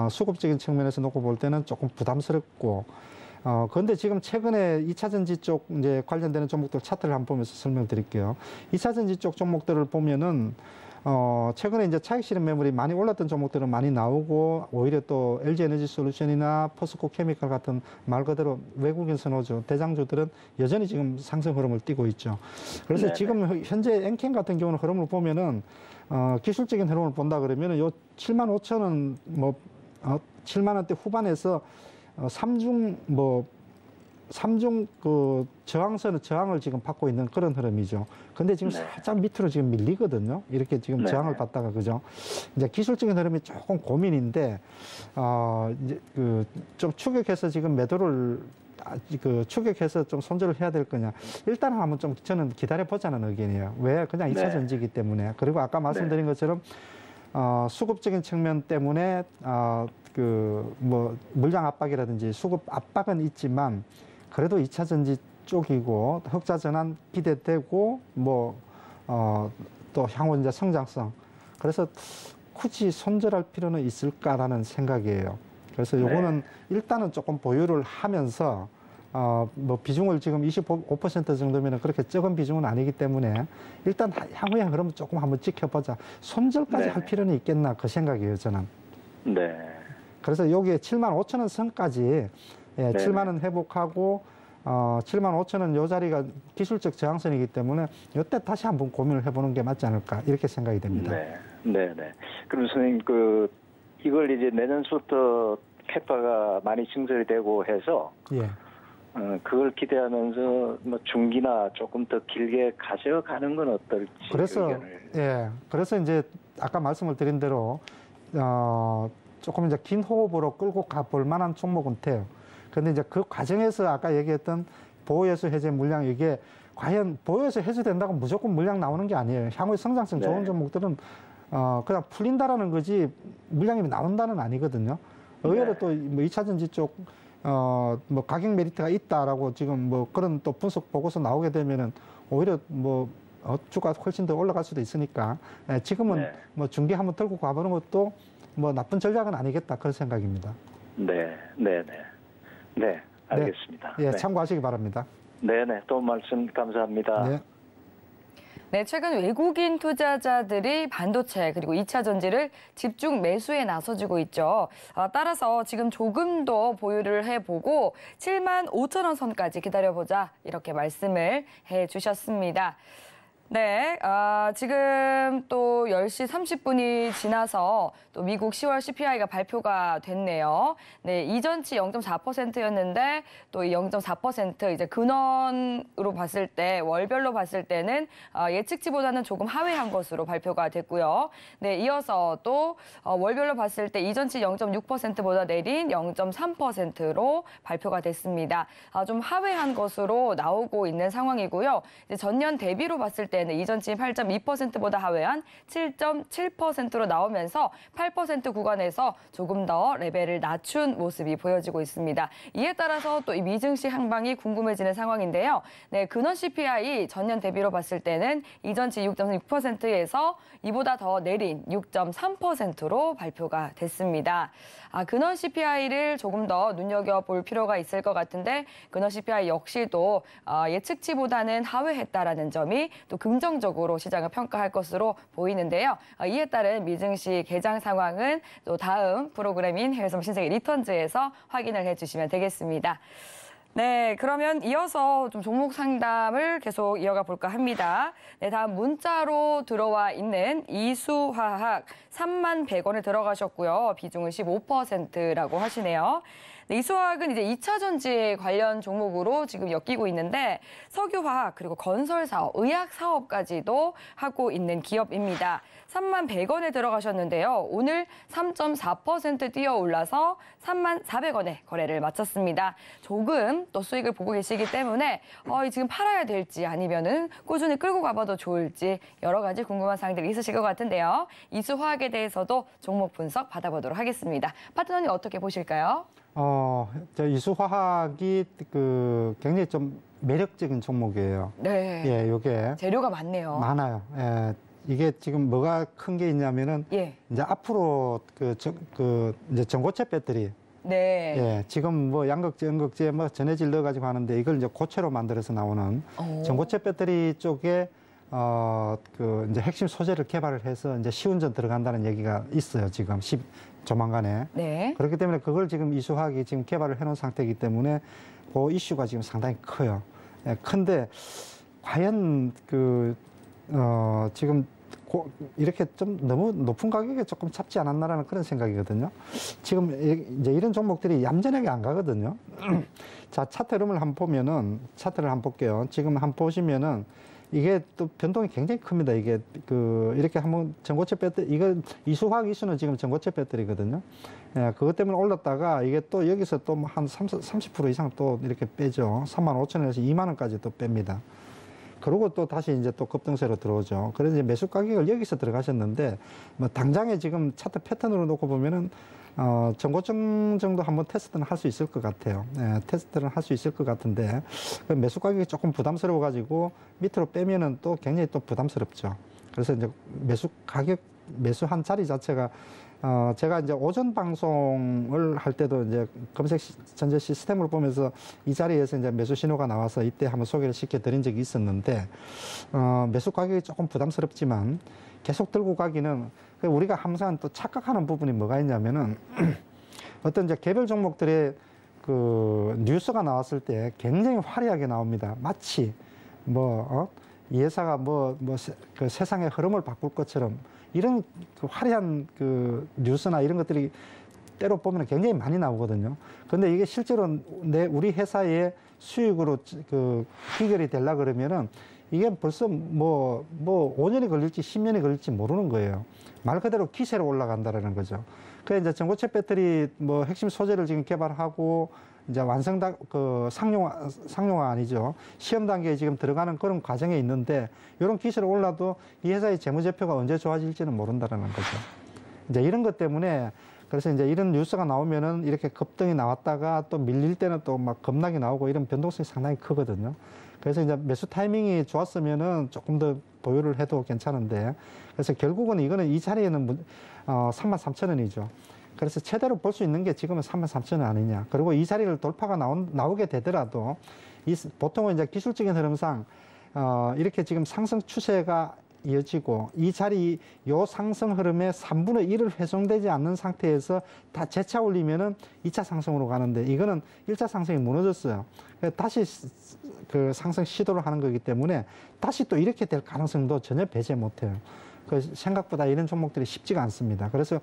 수급적인 측면에서 놓고 볼 때는 조금 부담스럽고, 그런데 지금 최근에 2차 전지 쪽 이제 관련되는 종목들 차트를 한번 보면서 설명드릴게요. 2차 전지 쪽 종목들을 보면은 최근에 이제 차익 실현 매물이 많이 올랐던 종목들은 많이 나오고 오히려 또 LG 에너지 솔루션이나 포스코 케미칼 같은 말 그대로 외국인 선호주 대장주들은 여전히 지금 상승 흐름을 띠고 있죠. 그래서 네네. 지금 현재 엔캠 같은 경우는 흐름을 보면은 기술적인 흐름을 본다 그러면은 요 75,000원 뭐 7만 원대 후반에서 삼중 그 저항을 지금 받고 있는 그런 흐름이죠. 근데 지금 네. 살짝 밑으로 지금 밀리거든요. 이렇게 지금 네. 저항을 받다가 그죠. 이제 기술적인 흐름이 조금 고민인데 이제 그 좀 추격해서 지금 매도를 추격해서 좀 손절을 해야 될 거냐. 일단은 한번 좀 저는 기다려 보자는 의견이에요. 왜? 그냥 2차 네. 전지이기 때문에. 그리고 아까 말씀드린 것처럼 수급적인 측면 때문에 물량 압박이라든지 수급 압박은 있지만 그래도 2차 전지 쪽이고 흑자 전환 기대되고 또 향후 이제 성장성. 그래서 굳이 손절할 필요는 있을까라는 생각이에요. 그래서 요거는 일단은 조금 보유를 하면서 비중을 지금 25% 정도면 그렇게 적은 비중은 아니기 때문에 일단 향후의 흐름을 조금 한번 지켜보자. 손절까지 할 필요는 있겠나 그 생각이에요, 저는. 네. 그래서 여기에 75,000원 선까지 7만 원 회복하고 75,000원 요 자리가 기술적 저항선이기 때문에 이때 다시 한번 고민을 해보는 게 맞지 않을까 이렇게 생각이 됩니다. 네. 그럼 선생님 이걸 이제 내년부터 캐파가 많이 증설이 되고 해서 예. 그걸 기대하면서 뭐 중기나 조금 더 길게 가져가는 건 어떨지 그래서 의견을. 그래서 이제 아까 말씀을 드린 대로 조금 이제 긴 호흡으로 끌고 가볼 만한 종목은 돼요. 근데 이제 그 과정에서 아까 얘기했던 보호예수 해제 물량 이게 과연 보호예수 해제된다고 무조건 물량 나오는 게 아니에요. 향후에 성장성 좋은 종목들은 그냥 풀린다라는 거지 물량이 나온다는 아니거든요. 의외로 또 뭐 2차 전지 쪽 뭐 가격 메리트가 있다라고 지금 뭐 그런 또 분석 보고서 나오게 되면은 오히려 주가 훨씬 더 올라갈 수도 있으니까 지금은 뭐 중개 한번 들고 가보는 것도 뭐 나쁜 전략은 아니겠다 그런 생각입니다. 네, 알겠습니다. 예, 참고하시기 바랍니다. 네네, 또 말씀 감사합니다. 네. 네, 최근 외국인 투자자들이 반도체 그리고 2차 전지를 집중 매수에 나서주고 있죠. 따라서 지금 조금 더 보유를 해보고 75,000원 선까지 기다려보자 이렇게 말씀을 해주셨습니다. 네, 지금 또 10시 30분이 지나서 또 미국 10월 CPI가 발표가 됐네요. 네, 이전치 0.4%였는데 또 이 0.4% 이제 근원으로 봤을 때 월별로 봤을 때는 예측치보다는 조금 하회한 것으로 발표가 됐고요. 네, 이어서 또 월별로 봤을 때 이전치 0.6%보다 내린 0.3%로 발표가 됐습니다. 좀 하회한 것으로 나오고 있는 상황이고요. 이제 전년 대비로 봤을 때는 이전치 8.2%보다 하회한 7.7%로 나오면서 8% 구간에서 조금 더 레벨을 낮춘 모습이 보여지고 있습니다. 이에 따라서 또 이 미증시 향방이 궁금해지는 상황인데요. 네, 근원 CPI 전년 대비로 봤을 때는 이전치 6.6%에서 이보다 더 내린 6.3%로 발표가 됐습니다. 근원 CPI를 조금 더 눈여겨볼 필요가 있을 것 같은데 근원 CPI 역시도 예측치보다는 하회했다라는 점이 또 긍정적으로 시장을 평가할 것으로 보이는데요. 이에 따른 미증시 개장 상황은 또 다음 프로그램인 해외선 신세계 리턴즈에서 확인을 해주시면 되겠습니다. 네, 그러면 이어서 좀 종목 상담을 계속 이어가 볼까 합니다. 네, 다음 문자로 들어와 있는 이수화학 31,100원에 들어가셨고요. 비중은 15%라고 하시네요. 네, 이수화학은 이제 2차 전지 관련 종목으로 지금 엮이고 있는데 석유화학 그리고 건설사업, 의약사업까지도 하고 있는 기업입니다. 31,100원에 들어가셨는데요. 오늘 3.4% 뛰어 올라서 34,100원에 거래를 마쳤습니다. 조금 또 수익을 보고 계시기 때문에 지금 팔아야 될지 아니면은 꾸준히 끌고 가봐도 좋을지 여러 가지 궁금한 사항들이 있으실 것 같은데요. 이수화학에 대해서도 종목 분석 받아보도록 하겠습니다. 파트너님 어떻게 보실까요? 이수화학이 굉장히 좀 매력적인 종목이에요. 네. 예, 요게 재료가 많네요. 많아요. 예. 이게 지금 뭐가 큰 게 있냐면은 예. 이제 앞으로 이제 전고체 배터리 네. 예, 지금 뭐 양극재, 음극재 뭐 전해질 넣어가지고 하는데 이걸 이제 고체로 만들어서 나오는 전고체 배터리 쪽에 그 이제 핵심 소재를 개발을 해서 이제 시운전 들어간다는 얘기가 있어요. 지금 조만간에. 네. 그렇기 때문에 그걸 지금 이수화학이 지금 개발을 해놓은 상태이기 때문에 그 이슈가 지금 상당히 커요. 예, 큰데 과연 지금 이렇게 좀 너무 높은 가격에 조금 잡지 않았나라는 그런 생각이거든요. 지금 이제 이런 종목들이 얌전하게 안 가거든요. 자, 차트 흐름을 한번 보면은, 차트를 한번 볼게요. 지금 한번 보시면은, 이게 또 변동이 굉장히 큽니다. 이게 이렇게 한번 전고체 배터리, 이거 이수화학 이수는 지금 전고체 배터리거든요. 예, 그것 때문에 올랐다가 이게 또 여기서 또 한 30% 이상 또 이렇게 빼죠. 35,000원에서 2만원까지 또 뺍니다. 그러고 또 다시 이제 또 급등세로 들어오죠. 그래서 이제 매수 가격을 여기서 들어가셨는데, 뭐 당장에 지금 차트 패턴으로 놓고 보면은, 전고점 정도 한번 테스트는 할 수 있을 것 같아요. 예, 테스트는 할 수 있을 것 같은데, 매수 가격이 조금 부담스러워가지고 밑으로 빼면은 또 굉장히 또 부담스럽죠. 그래서 이제 매수한 자리 자체가, 제가 이제 오전 방송을 할 때도 이제 검색 전제 시스템을 보면서 이 자리에서 이제 매수 신호가 나와서 이때 한번 소개를 시켜드린 적이 있었는데, 매수 가격이 조금 부담스럽지만 계속 들고 가기는, 우리가 항상 또 착각하는 부분이 뭐가 있냐면은, 어떤 이제 개별 종목들의 뉴스가 나왔을 때 굉장히 화려하게 나옵니다. 마치 이 회사가 그 세상의 흐름을 바꿀 것처럼 이런 화려한 뉴스나 이런 것들이 때로 보면 굉장히 많이 나오거든요. 그런데 이게 실제로 우리 회사의 수익으로 귀결이 되려 그러면은 이게 벌써 5년이 걸릴지 10년이 걸릴지 모르는 거예요. 말 그대로 기세로 올라간다라는 거죠. 그래서 이제 전고체 배터리 핵심 소재를 지금 개발하고 이제 상용화 아니죠. 시험 단계에 지금 들어가는 그런 과정에 있는데, 이런 기세로 올라도 이 회사의 재무제표가 언제 좋아질지는 모른다라는 거죠. 이제 이런 것 때문에, 그래서 이제 이런 뉴스가 나오면은 이렇게 급등이 나왔다가 또 밀릴 때는 또 막 급락이 나오고 이런 변동성이 상당히 크거든요. 그래서 이제 매수 타이밍이 좋았으면은 조금 더 보유를 해도 괜찮은데, 그래서 결국은 이거는 이 자리에는 33,000원이죠. 그래서 최대로 볼 수 있는 게 지금은 33,000원 아니냐. 그리고 이 자리를 돌파가 나오게 되더라도, 보통은 이제 기술적인 흐름상, 이렇게 지금 상승 추세가 이어지고, 이 자리, 요 상승 흐름의 3분의 1을 훼손되지 않는 상태에서 다 재차 올리면은 2차 상승으로 가는데, 이거는 1차 상승이 무너졌어요. 다시 상승 시도를 하는 거기 때문에, 다시 또 이렇게 될 가능성도 전혀 배제 못 해요. 생각보다 이런 종목들이 쉽지가 않습니다. 그래서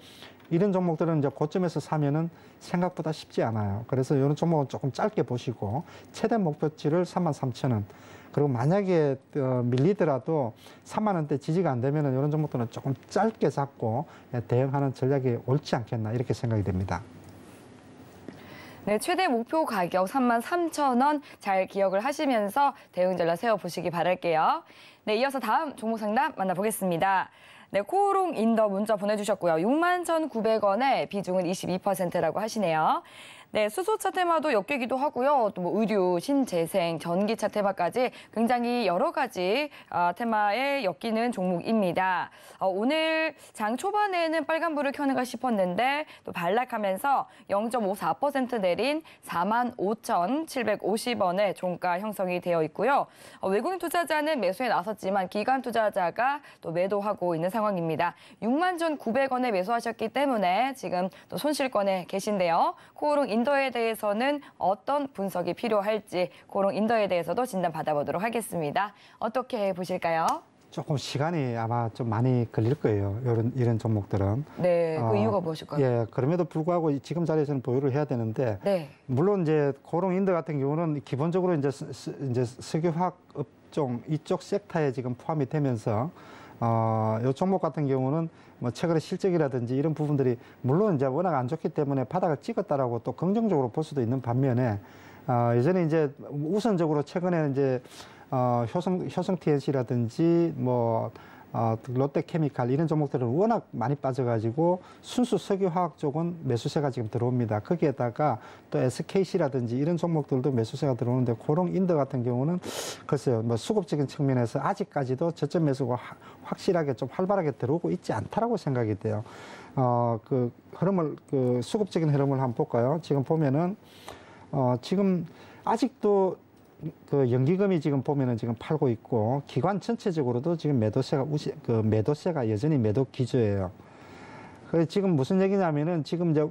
이런 종목들은 이제 고점에서 사면은 생각보다 쉽지 않아요. 그래서 이런 종목은 조금 짧게 보시고, 최대 목표치를 33,000원. 그리고 만약에 밀리더라도 3만원대 지지가 안 되면은 이런 종목들은 조금 짧게 잡고 대응하는 전략이 옳지 않겠나, 이렇게 생각이 됩니다. 네, 최대 목표 가격 33,000원 잘 기억을 하시면서 대응 전략 세워보시기 바랄게요. 네, 이어서 다음 종목 상담 만나보겠습니다. 네, 코오롱 인더 문자 보내주셨고요. 61,900원에 비중은 22%라고 하시네요. 네, 수소차 테마도 엮이기도 하고요. 또 의류, 신재생, 전기차 테마까지 굉장히 여러 가지 테마에 엮이는 종목입니다. 오늘 장 초반에는 빨간불을 켜는가 싶었는데 또 반락하면서 0.54% 내린 45,750원의 종가 형성이 되어 있고요. 외국인 투자자는 매수에 나섰지만 기관 투자자가 또 매도하고 있는 상황입니다. 61,900원에 매수하셨기 때문에 지금 또 손실권에 계신데요. 코오롱 인더에 대해서는 어떤 분석이 필요할지 코오롱 인더에 대해서도 진단 받아보도록 하겠습니다. 어떻게 보실까요? 조금 시간이 아마 좀 많이 걸릴 거예요. 이런 종목들은. 네, 그 이유가 무엇일까요? 예, 그럼에도 불구하고 지금 자리에서는 보유를 해야 되는데, 네. 물론 이제 코오롱 인더 같은 경우는 기본적으로 이제 석유화학 업종 이쪽 섹터에 지금 포함이 되면서, 이 종목 같은 경우는 최근에 실적이라든지 이런 부분들이 물론 이제 워낙 안 좋기 때문에 바닥을 찍었다라고 또 긍정적으로 볼 수도 있는 반면에, 예전에 이제 우선적으로 최근에 이제 효성 TNC라든지 롯데케미칼 이런 종목들은 워낙 많이 빠져가지고 순수 석유화학 쪽은 매수세가 지금 들어옵니다. 거기에다가 또 SKC라든지 이런 종목들도 매수세가 들어오는데, 코오롱 인더 같은 경우는 글쎄요, 수급적인 측면에서 아직까지도 저점 매수가 확실하게 좀 활발하게 들어오고 있지 않다라고 생각이 돼요. 그 흐름을 그 수급적인 흐름을 한번 볼까요? 지금 보면은 지금 아직도 그 연기금이 지금 보면은 지금 팔고 있고 기관 전체적으로도 지금 매도세가 여전히 매도 기조예요. 그래서 지금 무슨 얘기냐면은 지금 이제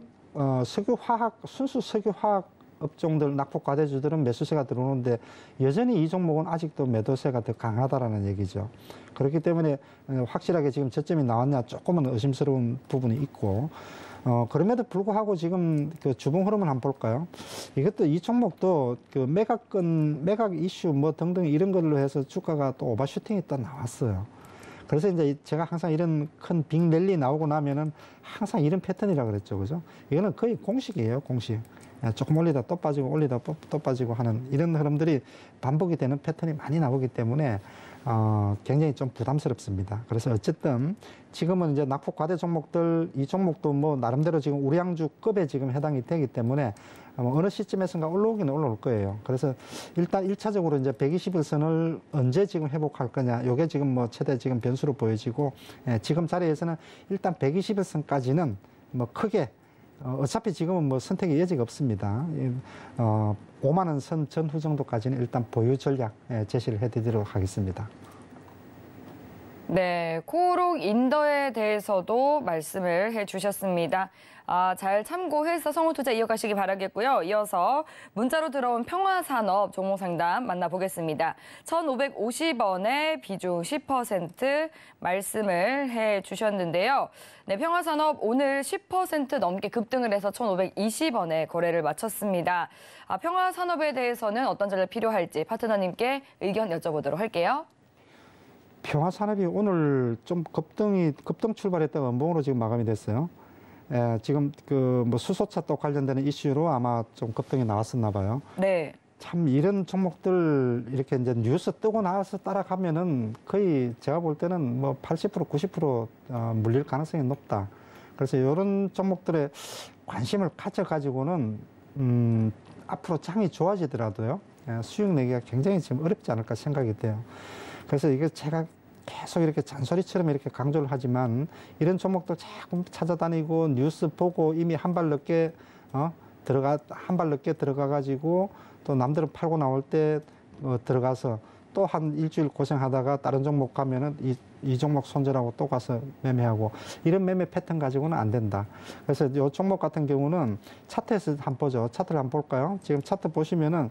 순수 석유화학 업종들 낙폭 과대주들은 매수세가 들어오는데 여전히 이 종목은 아직도 매도세가 더 강하다라는 얘기죠. 그렇기 때문에 확실하게 지금 저점이 나왔냐 조금은 의심스러운 부분이 있고 그럼에도 불구하고 지금 그 주봉 흐름을 한번 볼까요? 이것도 이 종목도 그 매각 이슈 뭐 등등 이런 걸로 해서 주가가 또 오버슈팅이 또 나왔어요. 그래서 이제 제가 항상 이런 큰 빅 랠리 나오고 나면은 항상 이런 패턴이라 그랬죠. 그죠? 이거는 거의 공식이에요, 공식. 조금 올리다 또 빠지고 올리다 또 빠지고 하는 이런 흐름들이 반복이 되는 패턴이 많이 나오기 때문에 굉장히 좀 부담스럽습니다. 그래서 어쨌든 지금은 이제 낙폭 과대 종목들 이 종목도 뭐 나름대로 지금 우량주급에 지금 해당이 되기 때문에 어느 시점에선가 올라오기는 올라올 거예요. 그래서 일단 1차적으로 이제 120일선을 언제 지금 회복할 거냐, 요게 지금 뭐 최대 지금 변수로 보여지고, 지금 자리에서는 일단 120일선까지는 뭐 크게 어차피 지금은 뭐 선택의 여지가 없습니다. 5만 원 선 전후 정도까지는 일단 보유 전략 제시를 해드리도록 하겠습니다. 네, 코오롱 인더에 대해서도 말씀을 해주셨습니다. 잘 참고해서 성우투자 이어가시기 바라겠고요. 이어서 문자로 들어온 평화산업 종목 상담 만나보겠습니다. 1,550원에 비중 10% 말씀을 해주셨는데요. 네, 평화산업 오늘 10% 넘게 급등을 해서 1,520원에 거래를 마쳤습니다. 평화산업에 대해서는 어떤 전략 필요할지 파트너님께 의견 여쭤보도록 할게요. 평화산업이 오늘 좀 급등 출발했다가 연봉으로 지금 마감이 됐어요. 지금 그 뭐 수소차 또 관련되는 이슈로 아마 좀 급등이 나왔었나 봐요. 네. 참 이런 종목들 이렇게 이제 뉴스 뜨고 나서 따라가면은 거의 제가 볼 때는 뭐 80% 90% 물릴 가능성이 높다. 그래서 이런 종목들에 관심을 가져가지고는 앞으로 장이 좋아지더라도요. 수익 내기가 굉장히 지금 어렵지 않을까 생각이 돼요. 그래서 이게 제가 계속 이렇게 잔소리처럼 이렇게 강조를 하지만 이런 종목도 자꾸 찾아다니고 뉴스 보고 이미 한 발 늦게 들어가가지고 또 남들은 팔고 나올 때 들어가서 또 한 일주일 고생하다가 다른 종목 가면은 이 종목 손절하고 또 가서 매매하고 이런 매매 패턴 가지고는 안 된다. 그래서 이 종목 같은 경우는 차트에서 한번 보죠. 차트를 한번 볼까요? 지금 차트 보시면은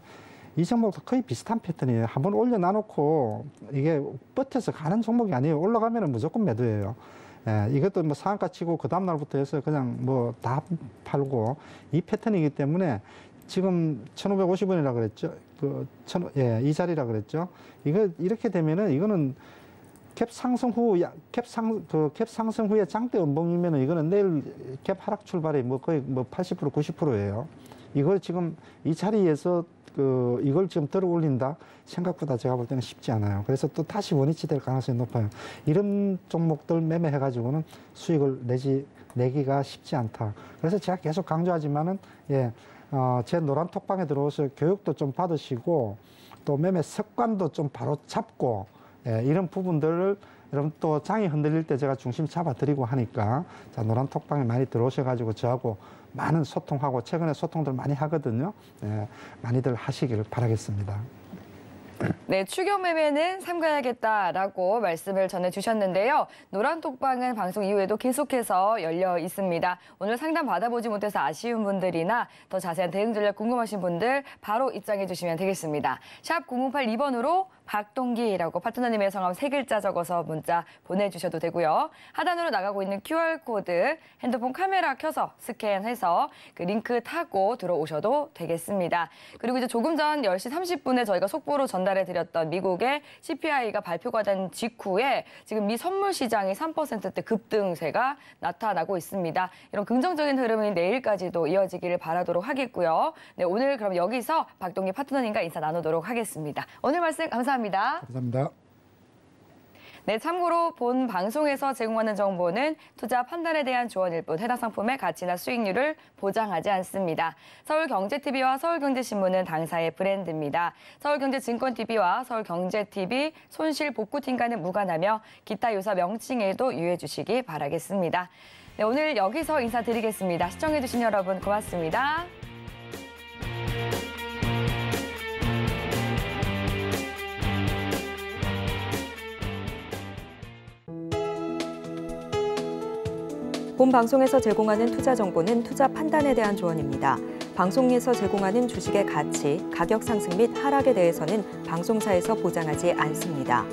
이 종목도 거의 비슷한 패턴이에요. 한번 올려놔놓고 이게 버텨서 가는 종목이 아니에요. 올라가면은 무조건 매도예요. 이것도 뭐 상한가 치고 그 다음날부터 해서 그냥 뭐 다 팔고 이 패턴이기 때문에 지금 1,550원이라 그랬죠. 이 자리라 그랬죠. 이거 이렇게 되면은 이거는 캡 상승 후에 장대 연봉이면은 이거는 내일 캡 하락 출발이 뭐 거의 뭐 80% 90%예요. 이걸 지금 이 자리에서 이걸 지금 들어 올린다? 생각보다 제가 볼 때는 쉽지 않아요. 그래서 또 다시 원위치 될 가능성이 높아요. 이런 종목들 매매해가지고는 수익을 내기가 쉽지 않다. 그래서 제가 계속 강조하지만은, 제 노란 톡방에 들어오셔서 교육도 좀 받으시고, 또 매매 습관도 좀 바로 잡고, 이런 부분들을 여러분 또 장이 흔들릴 때 제가 중심 잡아드리고 하니까, 자, 노란 톡방에 많이 들어오셔가지고 저하고 많은 소통하고 최근에 소통들 많이 하거든요. 많이들 하시기를 바라겠습니다. 네, 추격 매매는 삼가야겠다라고 말씀을 전해주셨는데요. 노란톡방은 방송 이후에도 계속해서 열려 있습니다. 오늘 상담 받아보지 못해서 아쉬운 분들이나 더 자세한 대응 전략 궁금하신 분들 바로 입장해 주시면 되겠습니다. 샵 0082번으로 박동기라고 파트너님의 성함 3글자 적어서 문자 보내주셔도 되고요. 하단으로 나가고 있는 QR코드 핸드폰 카메라 켜서 스캔해서 그 링크 타고 들어오셔도 되겠습니다. 그리고 이제 조금 전 10시 30분에 저희가 속보로 전달해드렸던 미국의 CPI가 발표가 된 직후에 지금 미 선물 시장이 3%대 급등세가 나타나고 있습니다. 이런 긍정적인 흐름이 내일까지도 이어지기를 바라도록 하겠고요. 네, 오늘 그럼 여기서 박동기 파트너님과 인사 나누도록 하겠습니다. 오늘 말씀 감사합니다. 감사합니다. 네, 참고로 본 방송에서 제공하는 정보는 투자 판단에 대한 조언일 뿐 해당 상품의 가치나 수익률을 보장하지 않습니다. 서울경제TV와 서울경제신문은 당사의 브랜드입니다. 서울경제증권TV와 서울경제TV 손실복구팀과는 무관하며 기타 유사 명칭에도 유의해 주시기 바라겠습니다. 네, 오늘 여기서 인사드리겠습니다. 시청해주신 여러분 고맙습니다. 본 방송에서 제공하는 투자 정보는 투자 판단에 대한 조언입니다. 방송에서 제공하는 주식의 가치, 가격 상승 및 하락에 대해서는 방송사에서 보장하지 않습니다.